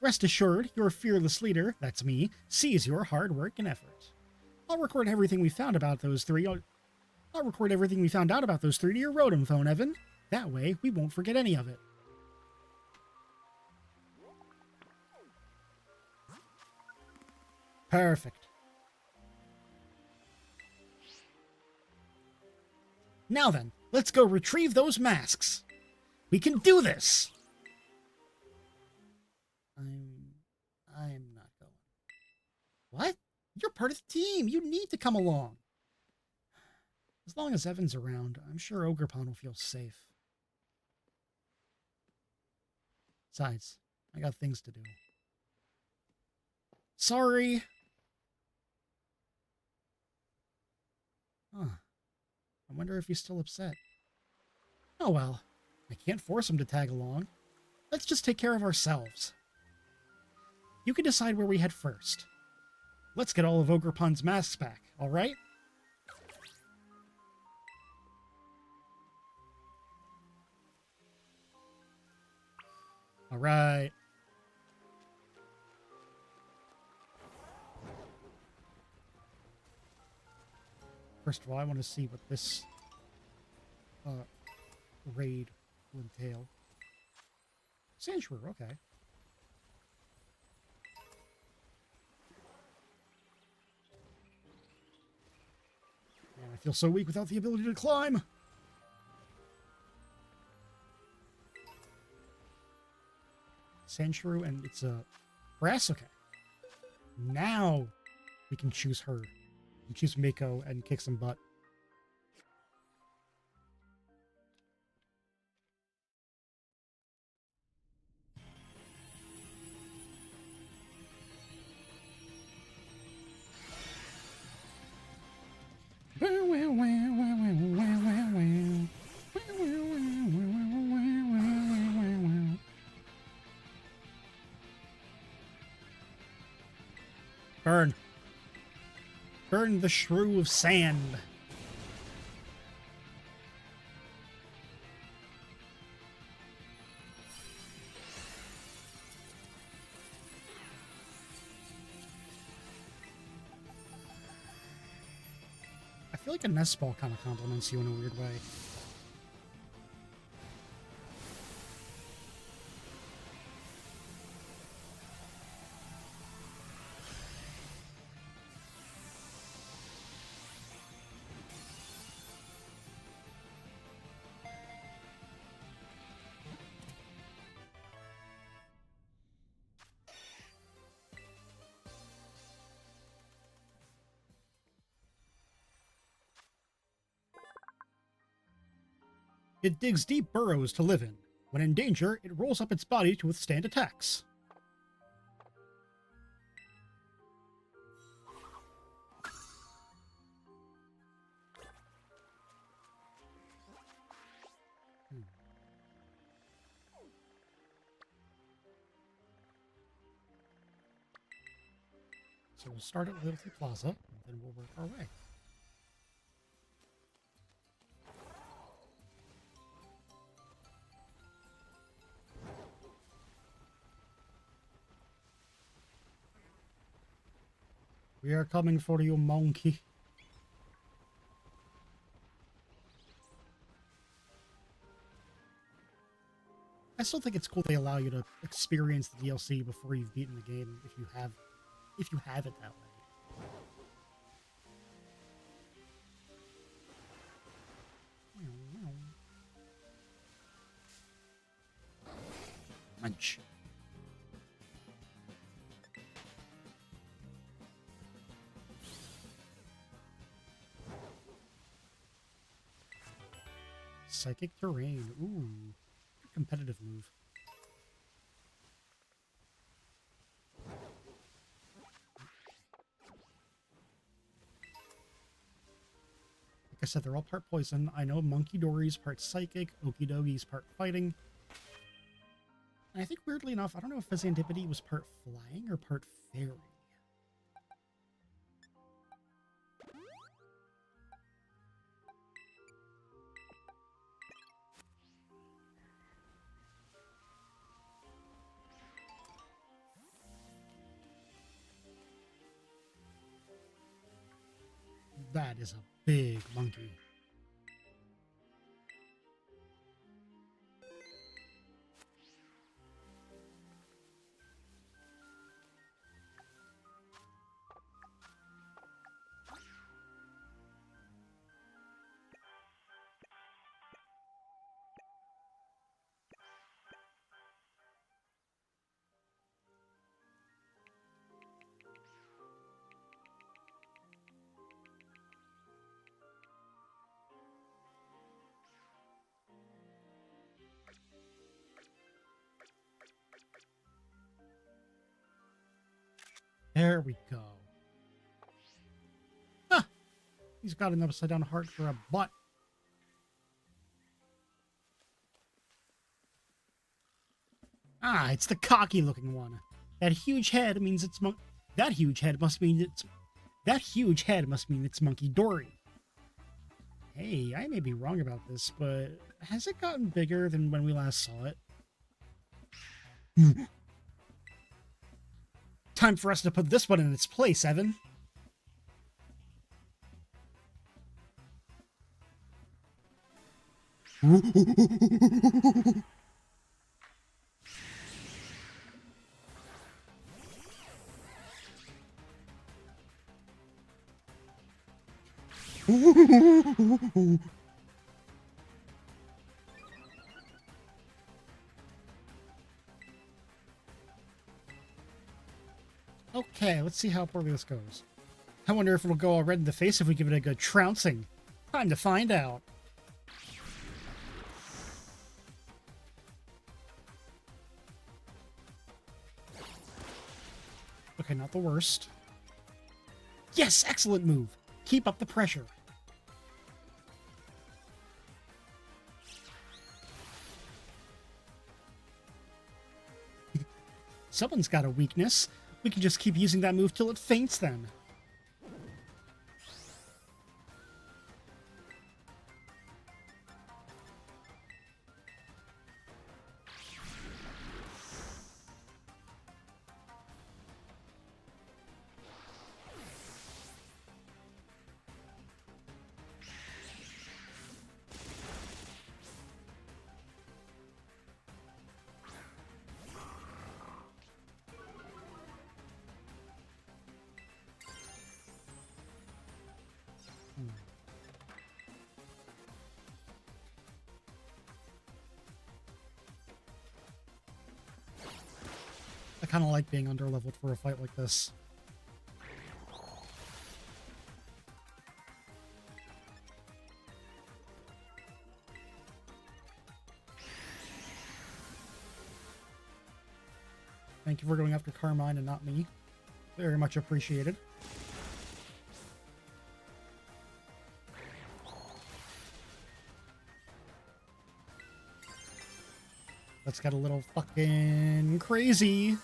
Rest assured, your fearless leader, that's me, sees your hard work and effort. I'll record everything we found about those three. I'll record everything we found out about those three to your Rotom phone, Evan. That way, we won't forget any of it. Perfect. Now then, let's go retrieve those masks. We can do this! I'm not going. What? You're part of the team. You need to come along. As long as Evan's around, I'm sure Ogerpon will feel safe. Besides, I got things to do. Sorry. Huh. I wonder if he's still upset. Oh well. I can't force him to tag along. Let's just take care of ourselves. You can decide where we head first. Let's get all of Ogrepun's masks back, alright? Alright. First of all, I want to see what this raid will entail. Sandshrew, okay. Man, I feel so weak without the ability to climb. Sandshrew, and it's a grass, okay. Now we can choose her. We can choose Mako and kick some butt. Burn. Burn the shrew of sand. I feel like a nest ball kind of compliments you in a weird way. It digs deep burrows to live in. When in danger, it rolls up its body to withstand attacks. So we'll start at Loyalty Plaza, and then we'll work our way. We are coming for you, monkey. I still think it's cool they allow you to experience the DLC before you've beaten the game if you have it that way. Munch. Psychic terrain. Ooh. Competitive move. Like I said, they're all part poison. I know Monkey Dory's part psychic, Okidogi's part fighting. And I think weirdly enough, I don't know if Fizantipity was part flying or part fairy. That is a big monkey. There we go. Huh. He's got an upside down heart for a butt. Ah, it's the cocky looking one. That huge head means it's That huge head must mean it's Monkey Dory. Hey, I may be wrong about this, but has it gotten bigger than when we last saw it? Time for us to put this one in its place, Evan. Okay, let's see how poorly this goes. I wonder if it'll go all red in the face if we give it a good trouncing. Time to find out. Okay, not the worst. Yes, excellent move. Keep up the pressure. Someone's got a weakness. We can just keep using that move till it faints then. I kind of like being underleveled for a fight like this. Thank you for going after Carmine and not me. Very much appreciated. Let's get a little fucking crazy.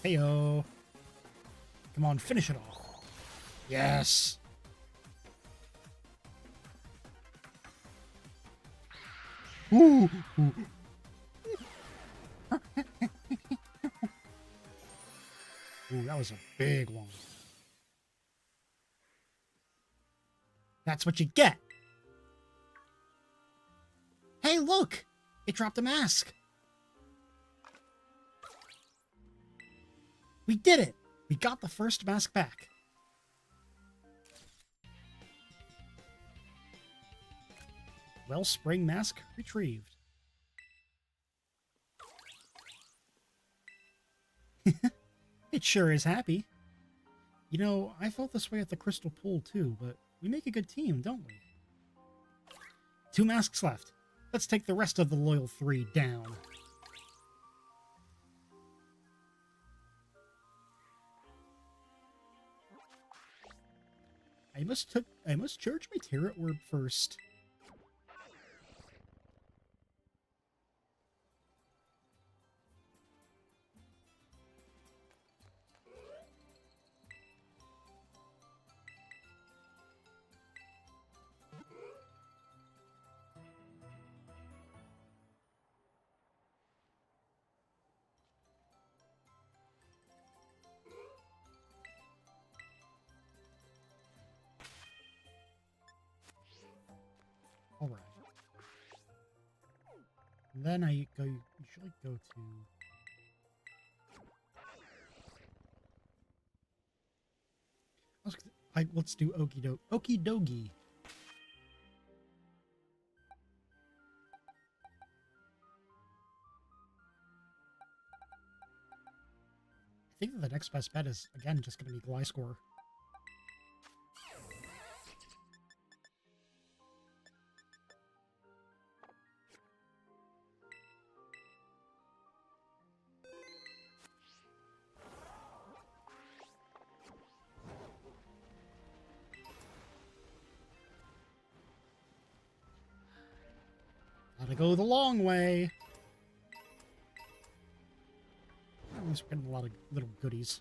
Heyo. Come on, finish it off. Yes. Ooh. Ooh, that was a big one. That's what you get. Hey, look! It dropped a mask. We did it! We got the first mask back. Wellspring mask retrieved. It sure is happy. You know, I felt this way at the Crystal Pool too, but we make a good team, don't we? 2 masks left. Let's take the rest of the loyal 3 down. I must charge my Terra Orb first. All right. And then I usually go to let's do Okie Dogie. think that the next best bet is, again, just going to be Gliscor. Gotta go the long way. At least we're getting a lot of little goodies.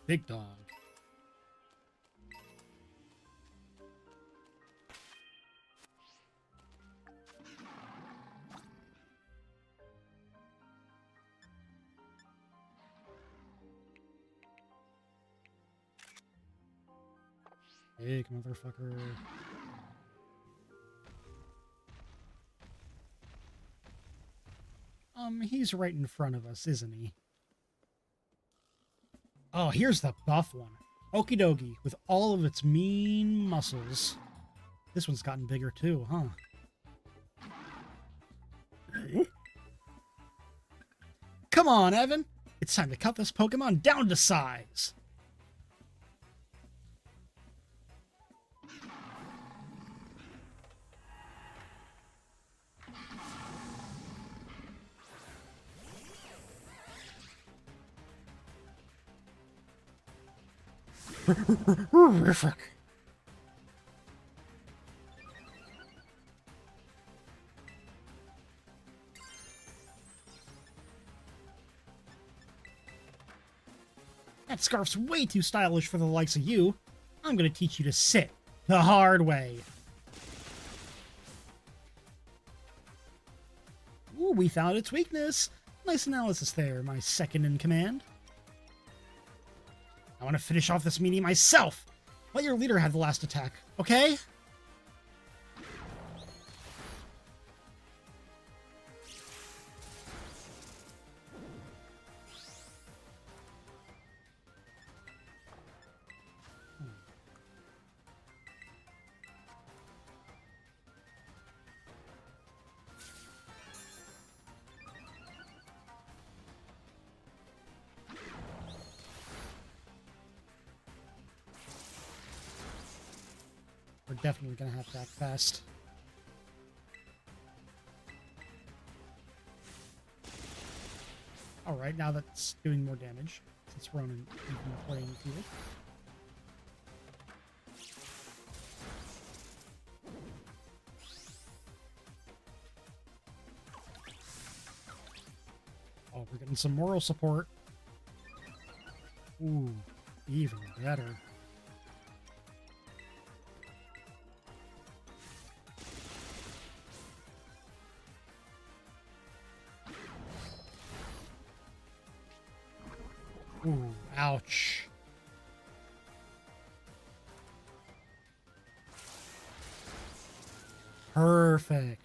Big dog. Big motherfucker. He's right in front of us, isn't he? Oh, here's the buff one. Okie dokie, with all of its mean muscles. This one's gotten bigger too, huh? Come on, Evan! It's time to cut this Pokemon down to size! Horrific. That scarf's way too stylish for the likes of you. I'm gonna teach you to sit the hard way. Ooh, we found its weakness. Nice analysis there, my second in command. I want to finish off this meeting myself. Let your leader have the last attack, okay? We're definitely gonna have to act fast. Alright, now that's doing more damage, since we're on an even playing field. Oh, we're getting some moral support. Ooh, even better. Ooh, ouch. Perfect.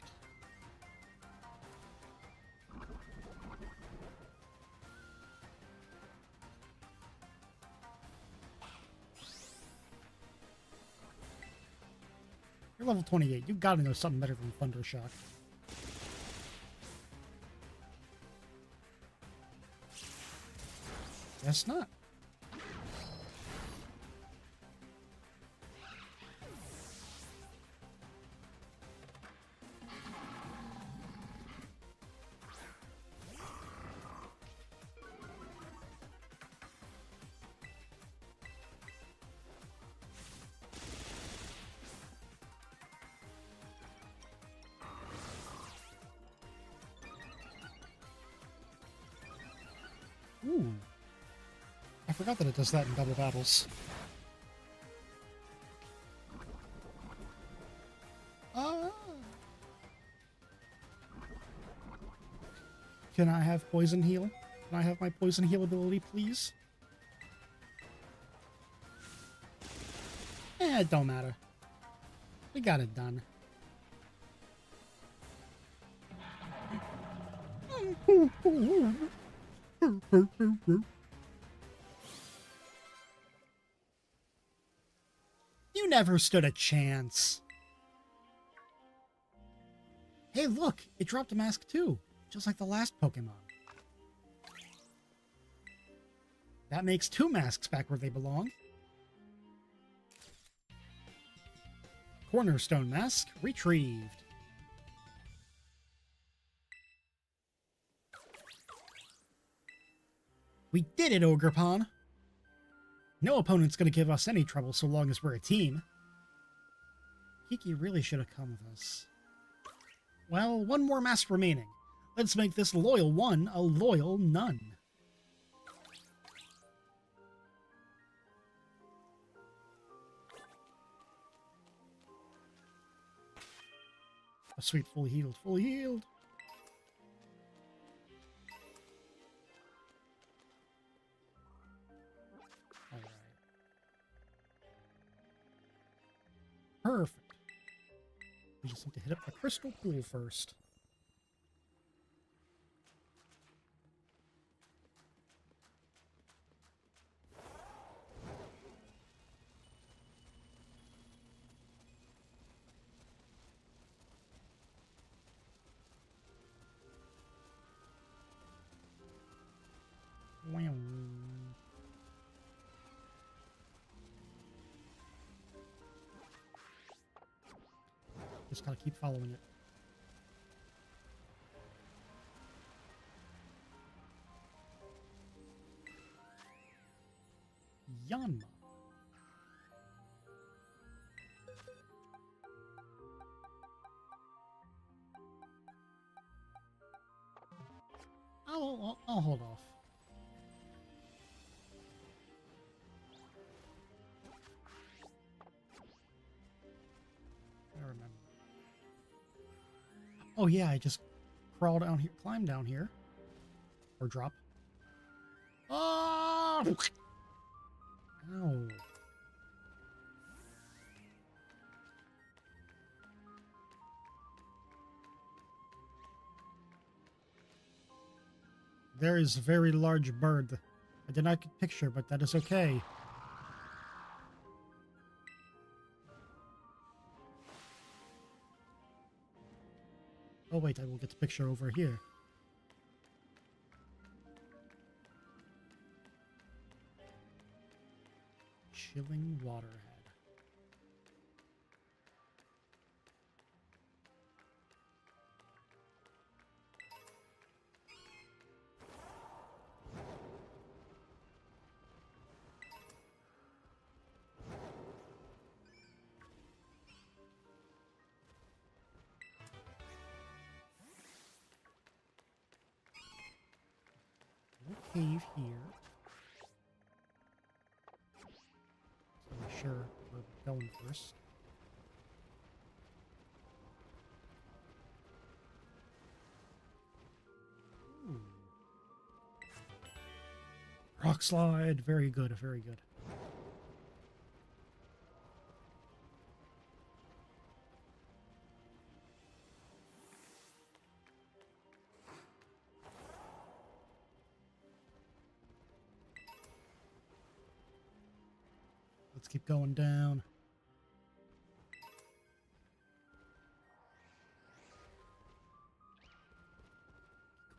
You're level 28. You gotta know something better than Thunder Shock. Guess not. Ooh. I forgot that it does that in double battles. Can I have Poison Heal? Can I have my Poison Heal ability, please? It don't matter. We got it done. You never stood a chance. Hey, look, it dropped a mask too, just like the last Pokemon. That makes 2 masks back where they belong. Cornerstone mask retrieved. We did it, Ogrepon! No opponent's gonna give us any trouble so long as we're a team. Kiki really should have come with us. Well, 1 more mask remaining. Let's make this loyal one a loyal none. Oh, sweet, fully healed, fully healed. Alright. Perfect. We just need to hit up the crystal pool first. Wow. Just gotta keep following it. Yanma. I'll hold off. I remember. Oh yeah, I just crawl down here, climb down here, or drop. Oh! Ow. There is a very large bird. I did not get a picture, but that is okay. Oh wait, I will get the picture over here. Chilling Waterhead. Cave here. So I'm sure we're going first. Ooh. Rock slide. Very good, very good. Let's keep going down.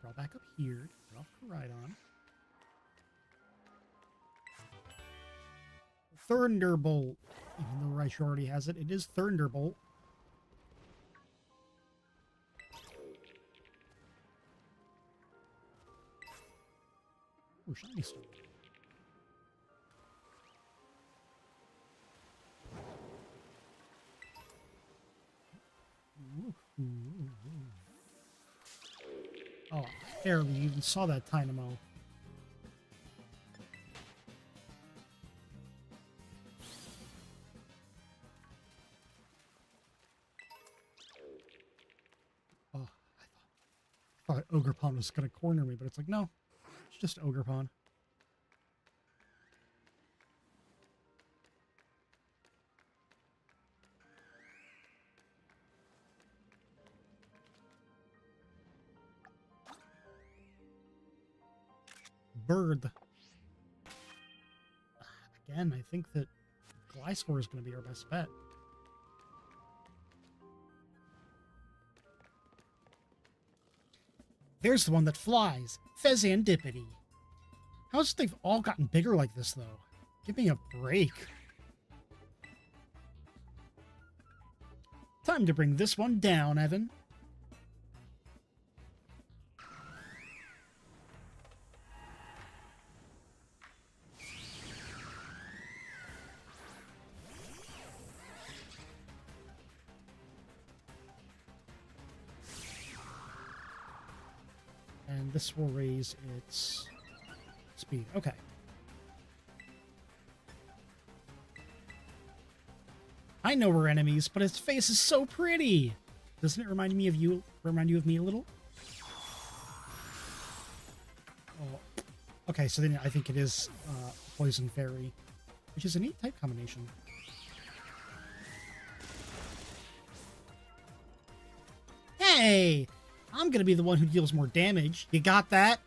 Crawl back up here. Get off Koridon. Thunderbolt. Even though Raichu already has it, it is Thunderbolt. Ooh, shiny stone. Oh, barely even saw that Dynamo. Oh, I thought Ogrepon was going to corner me, but it's like, no, it's just Ogrepon. Bird. Again, I think that Gliscor is going to be our best bet. There's the one that flies. Fezandipity. How's they've all gotten bigger like this, though? Give me a break. Time to bring this one down, Evan. And this will raise its speed. Okay. I know we're enemies, but its face is so pretty. Doesn't it remind me of you? Remind you of me a little? Oh. Okay, so then I think it is Poison Fairy, which is a neat type combination. Hey! I'm gonna be the one who deals more damage. You got that?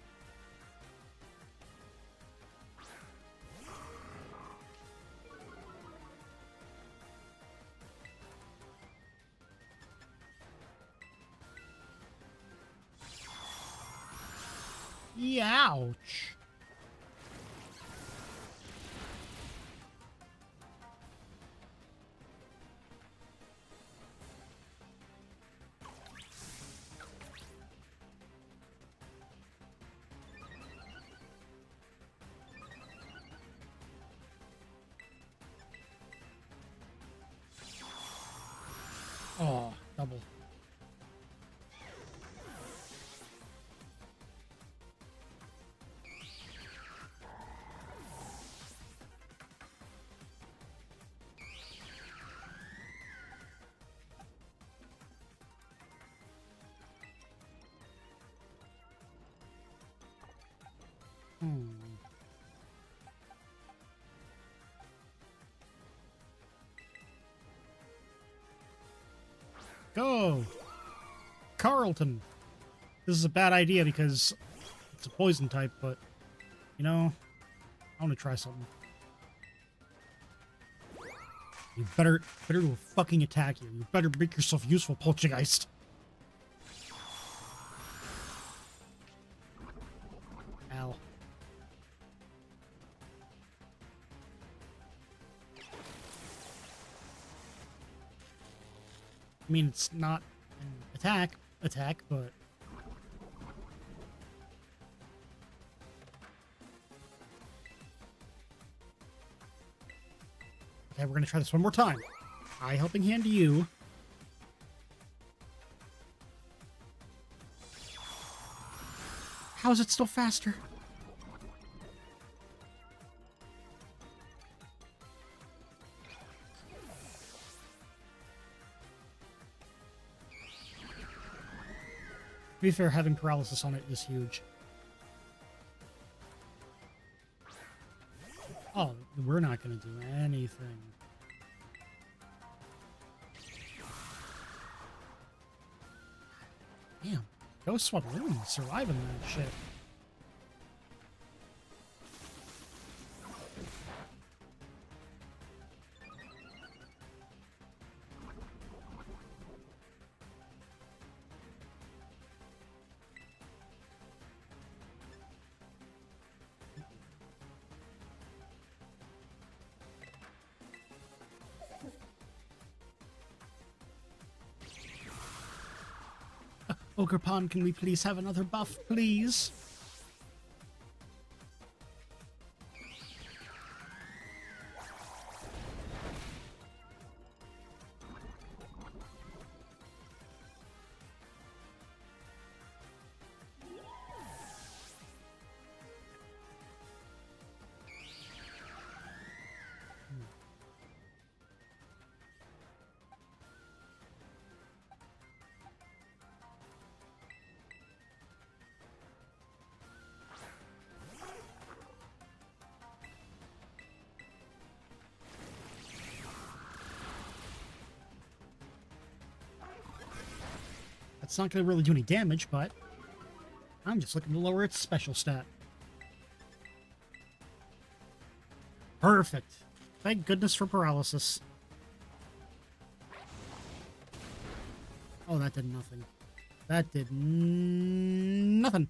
Ouch. Oh, double. Go! Carlton! This is a bad idea because it's a poison type, but, you know, I want to try something. You better fucking attack you. You better make yourself useful, Poltergeist. Ow. I mean, it's not an attack, but... Okay, we're gonna try this one more time. Eye helping hand to you. How is it still faster? To be fair, having paralysis on it is huge. Oh, we're not going to do anything. Damn. Ghost Swap really surviving that shit. Ogrepon, can we please have another buff, please? That's not going to really do any damage, but I'm just looking to lower its special stat. Perfect. Thank goodness for paralysis. Oh, that did nothing. That did nothing. In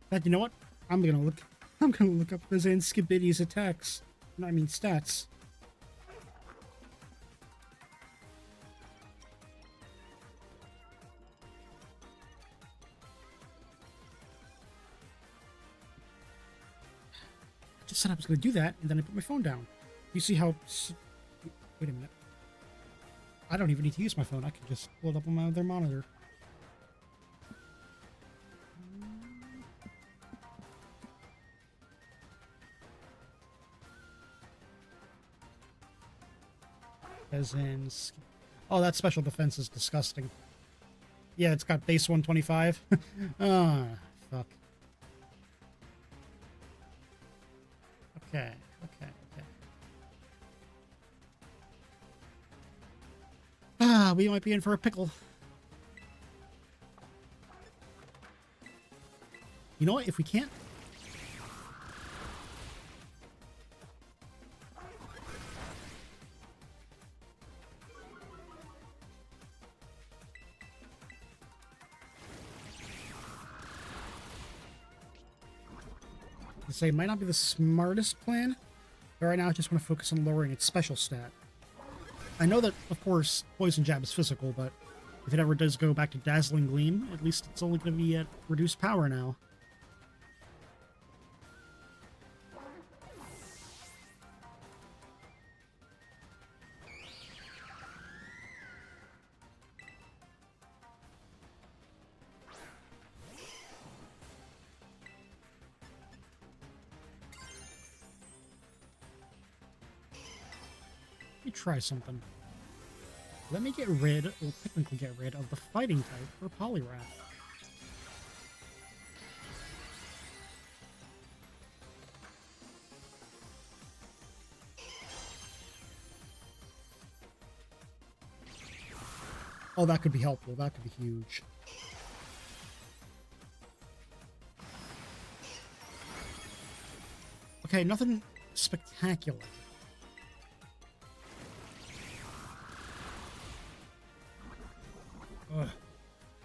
fact, you know what? I'm gonna look up those Skibbity's attacks. No, I mean stats. I just said I was gonna do that, and then I put my phone down. You see how... Wait a minute. I don't even need to use my phone. I can just pull it up on my other monitor. As in... Oh, that special defense is disgusting. Yeah, it's got base 125. Ah, fuck. Okay, okay, okay. Ah, we might be in for a pickle. You know what? If we can't... I say it might not be the smartest plan, but right now I just want to focus on lowering its special stat. I know that, of course, Poison Jab is physical, but if it ever does go back to Dazzling Gleam, at least it's only going to be at reduced power now. Let me try something. Let me get rid, or technically get rid, of the fighting type for Poliwrath. Oh, that could be helpful. That could be huge. Okay, nothing spectacular. Ugh.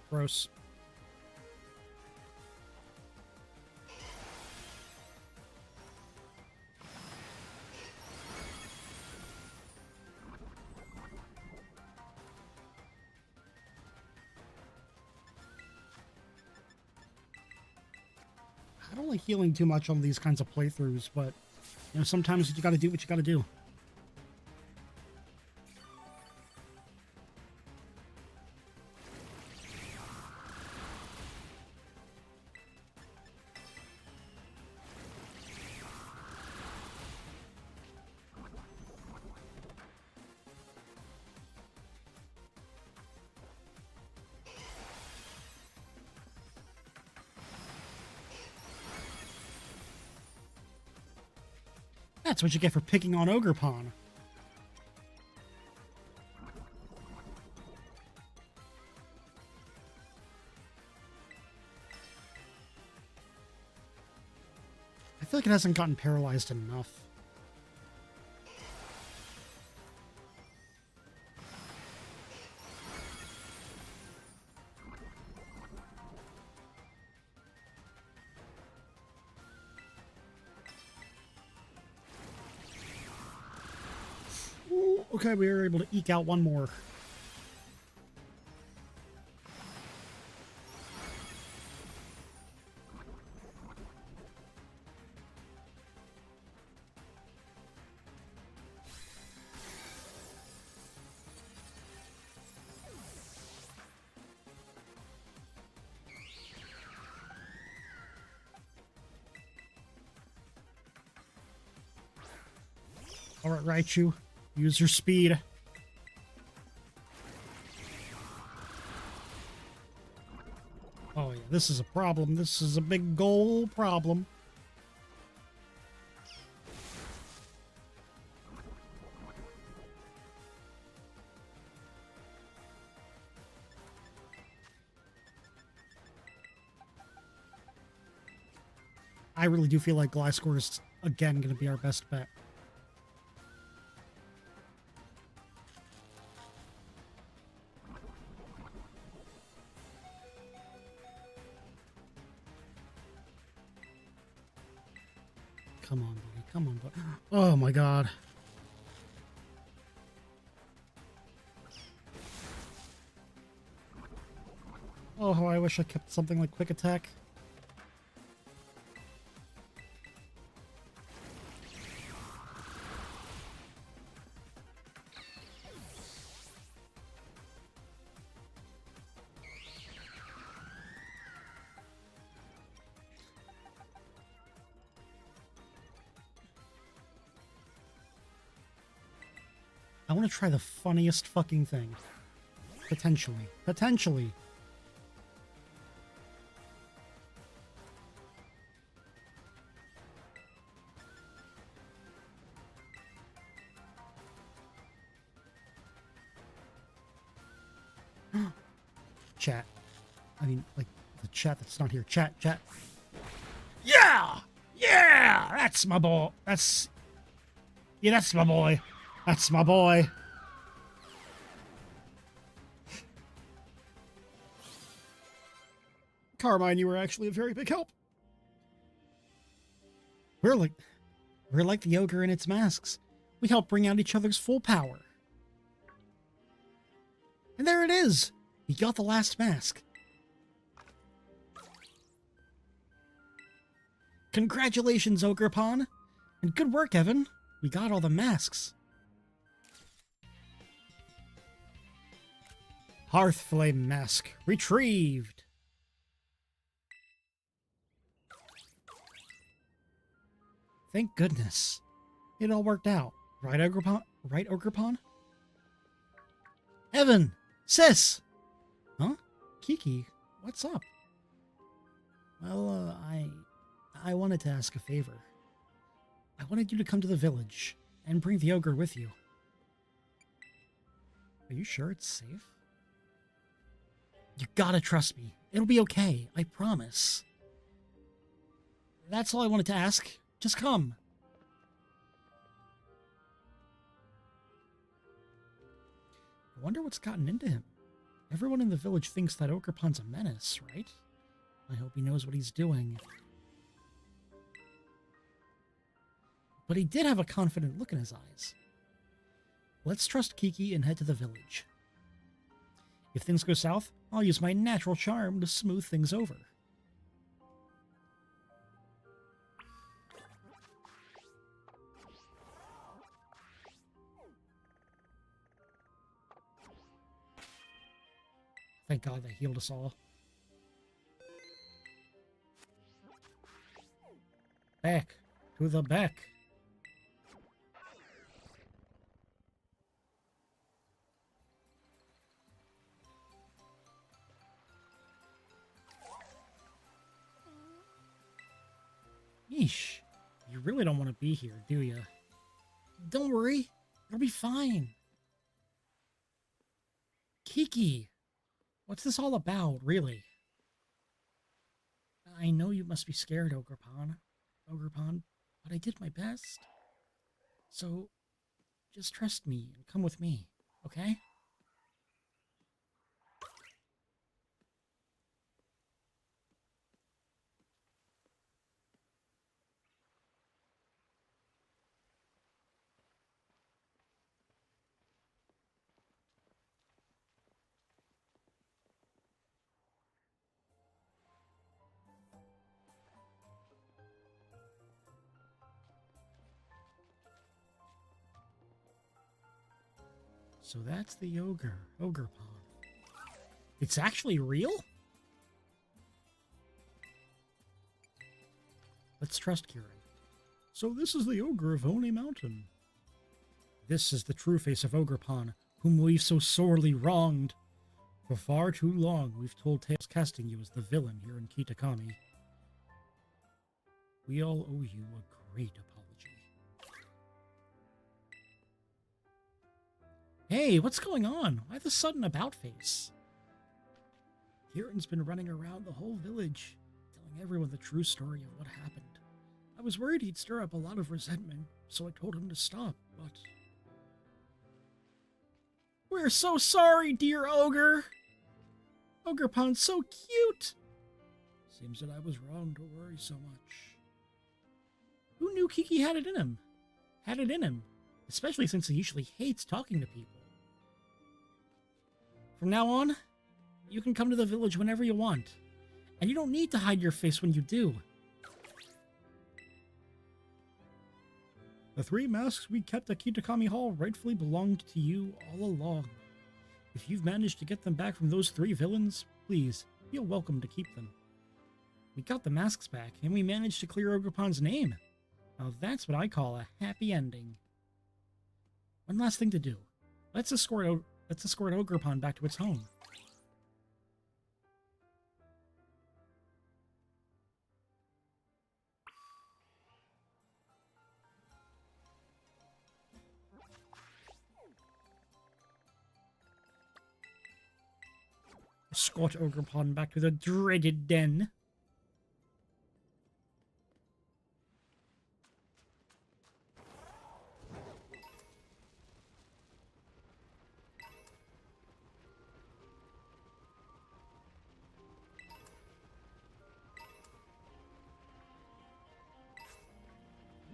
Gross. I don't like healing too much on these kinds of playthroughs, but, you know, sometimes you gotta do what you gotta do. That's what you get for picking on Ogerpon. I feel like it hasn't gotten paralyzed enough. Ooh, okay, we were able to eke out one more. Alright, Raichu. Use your speed. Oh yeah, this is a problem. This is a big goal problem. I really do feel like Gliscor is, again, going to be our best bet. Come on, buddy. Come on, buddy. Oh my god. Oh, how I wish I kept something like quick attack. I want to try the funniest fucking thing. Potentially. Potentially. Chat. I mean, like, the chat that's not here. Chat. Yeah! Yeah! That's my boy. That's... Yeah, that's my boy. That's my boy. Carmine, you were actually a very big help. We're like the ogre in its masks. We help bring out each other's full power. And there it is. We got the last mask. Congratulations, Ogrepon. And good work, Evan. We got all the masks. Hearthflame mask retrieved. Thank goodness. It all worked out. Right, Ogrepon? Right, Ogrepon? Evan! Sis! Huh? Kiki, what's up? Well, I wanted to ask a favor. I wanted you to come to the village and bring the ogre with you. Are you sure it's safe? You gotta trust me. It'll be okay. I promise. That's all I wanted to ask. Just come. I wonder what's gotten into him. Everyone in the village thinks that Ogrepon's a menace, right? I hope he knows what he's doing. But he did have a confident look in his eyes. Let's trust Kiki and head to the village. If things go south, I'll use my natural charm to smooth things over. Thank God they healed us all. Back to the back. Yeesh. You really don't want to be here, do you? Don't worry. You'll be fine. Kiki, what's this all about, really? I know you must be scared, Ogrepon, but I did my best. So, just trust me and come with me, okay? So that's the Ogrepon. It's actually real? Let's trust Kieran. So this is the ogre of Honey Mountain. This is the true face of Ogrepon, whom we've so sorely wronged. For far too long, we've told tales casting you as the villain here in Kitakami. We all owe you a great apology. Hey, what's going on? Why the sudden about-face? Kieran's been running around the whole village, telling everyone the true story of what happened. I was worried he'd stir up a lot of resentment, so I told him to stop, but... We're so sorry, dear ogre! Ogrepon's so cute! Seems that I was wrong to worry so much. Who knew Kiki had it in him? Had it in him, especially since he usually hates talking to people. From now on, you can come to the village whenever you want, and you don't need to hide your face when you do. The 3 masks we kept at Kitakami Hall rightfully belonged to you all along. If you've managed to get them back from those 3 villains, please, feel welcome to keep them. We got the masks back, and we managed to clear Ogerpon's name. Now that's what I call a happy ending. One last thing to do. Let's escort Ogerpon back to its home. Escort Ogerpon back to the dreaded den.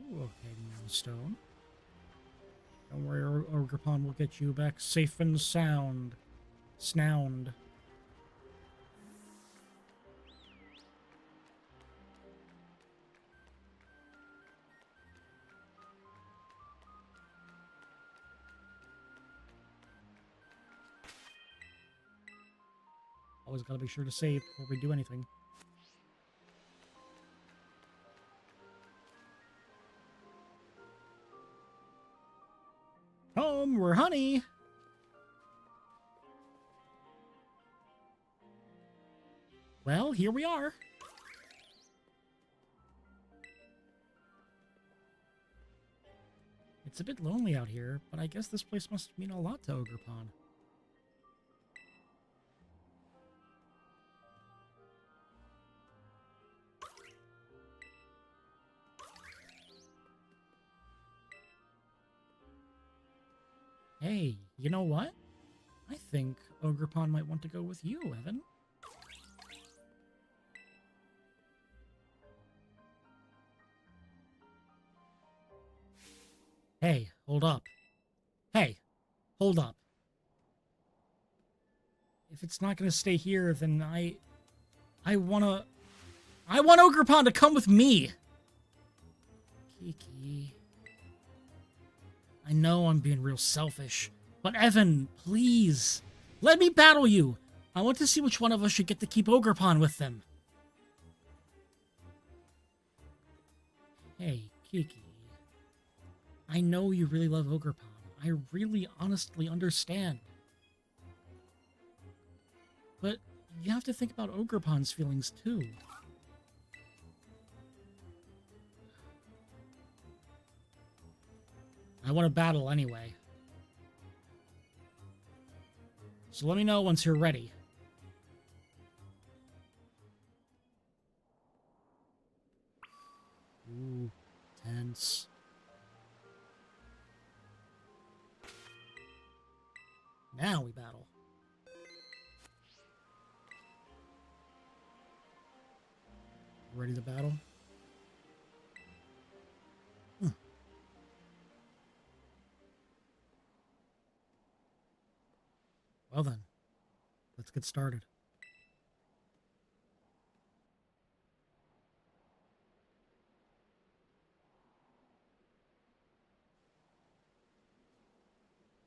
Ooh, okay, stone. Don't worry, Ogerpon will get you back safe and sound. Snound. Always gotta be sure to save before we do anything. Home, we're honey! Well, here we are. It's a bit lonely out here, but I guess this place must mean a lot to Ogerpon. Hey, you know what? I think Ogerpon might want to go with you, Evan. Hey, hold up. Hey, hold up. If it's not gonna stay here, then I want Ogerpon to come with me! Kiki... I know I'm being real selfish, but Evan, please, let me battle you. I want to see which one of us should get to keep Ogerpon with them. Hey, Kiki. I know you really love Ogerpon. I really honestly understand. But you have to think about Ogerpon's feelings too. I want to battle anyway. So let me know once you're ready. Ooh, tense. Now we battle. Ready to battle? Well then, let's get started.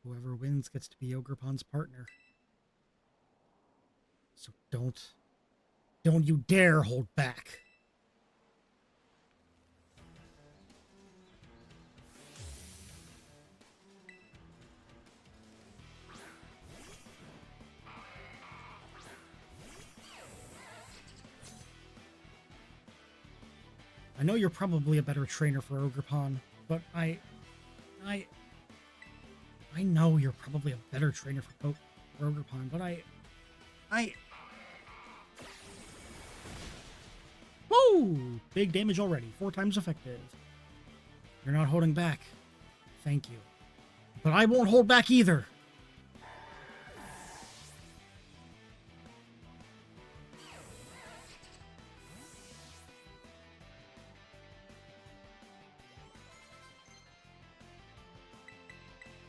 Whoever wins gets to be Ogerpon's partner. So don't you dare hold back. I know you're probably a better trainer for Ogerpon, but I know you're probably a better trainer for Ogerpon, but Whoa! Big damage already. 4 times effective. You're not holding back. Thank you. But I won't hold back either.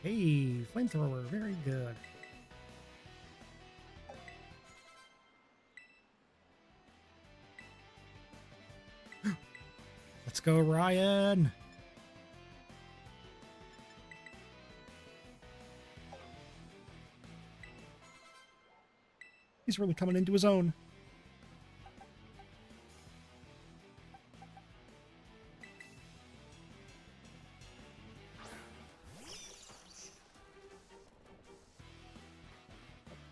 Hey, flamethrower, very good. Let's go, Ryan. He's really coming into his own.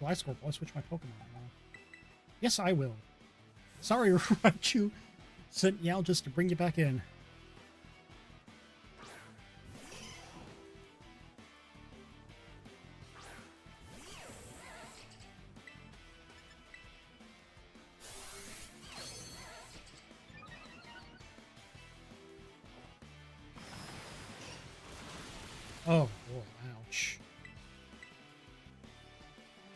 Will I score? Will I switch my Pokemon? Yes, I will. Sorry, Raichu. Sent Yao just to bring you back in. Oh, boy, ouch.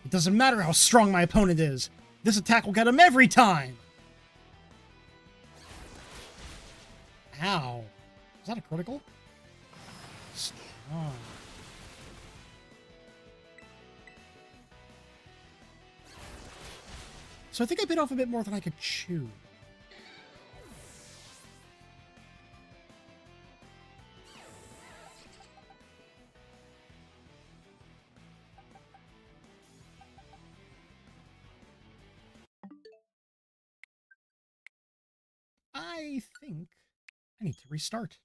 It doesn't matter how strong my opponent is. This attack will get him every time. Ow. Is that a critical? Oh. So I think I bit off a bit more than I could chew. I think I need to restart.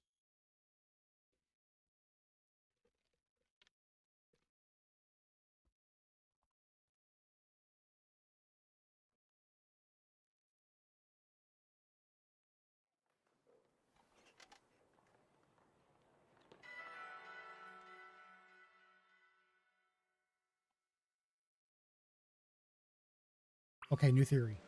Okay, new theory.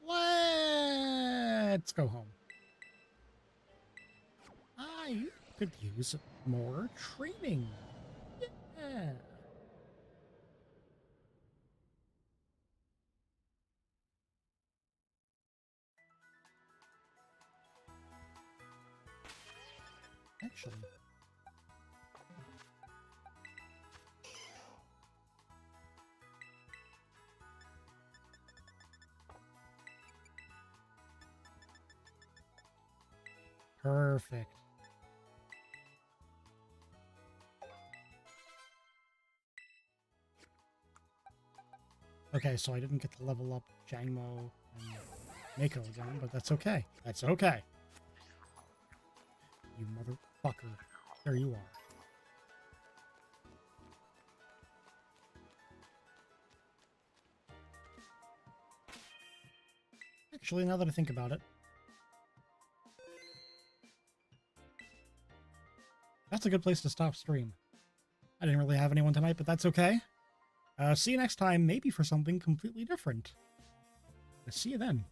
Let's go home. I could use more training. Yeah. Actually. Perfect. Okay, so I didn't get to level up Jangmo and Mako again, but that's okay. That's okay. You motherfucker. There you are. Actually, now that I think about it, that's a good place to stop stream. I didn't really have anyone tonight, but that's okay. See you next time, maybe for something completely different. See you then.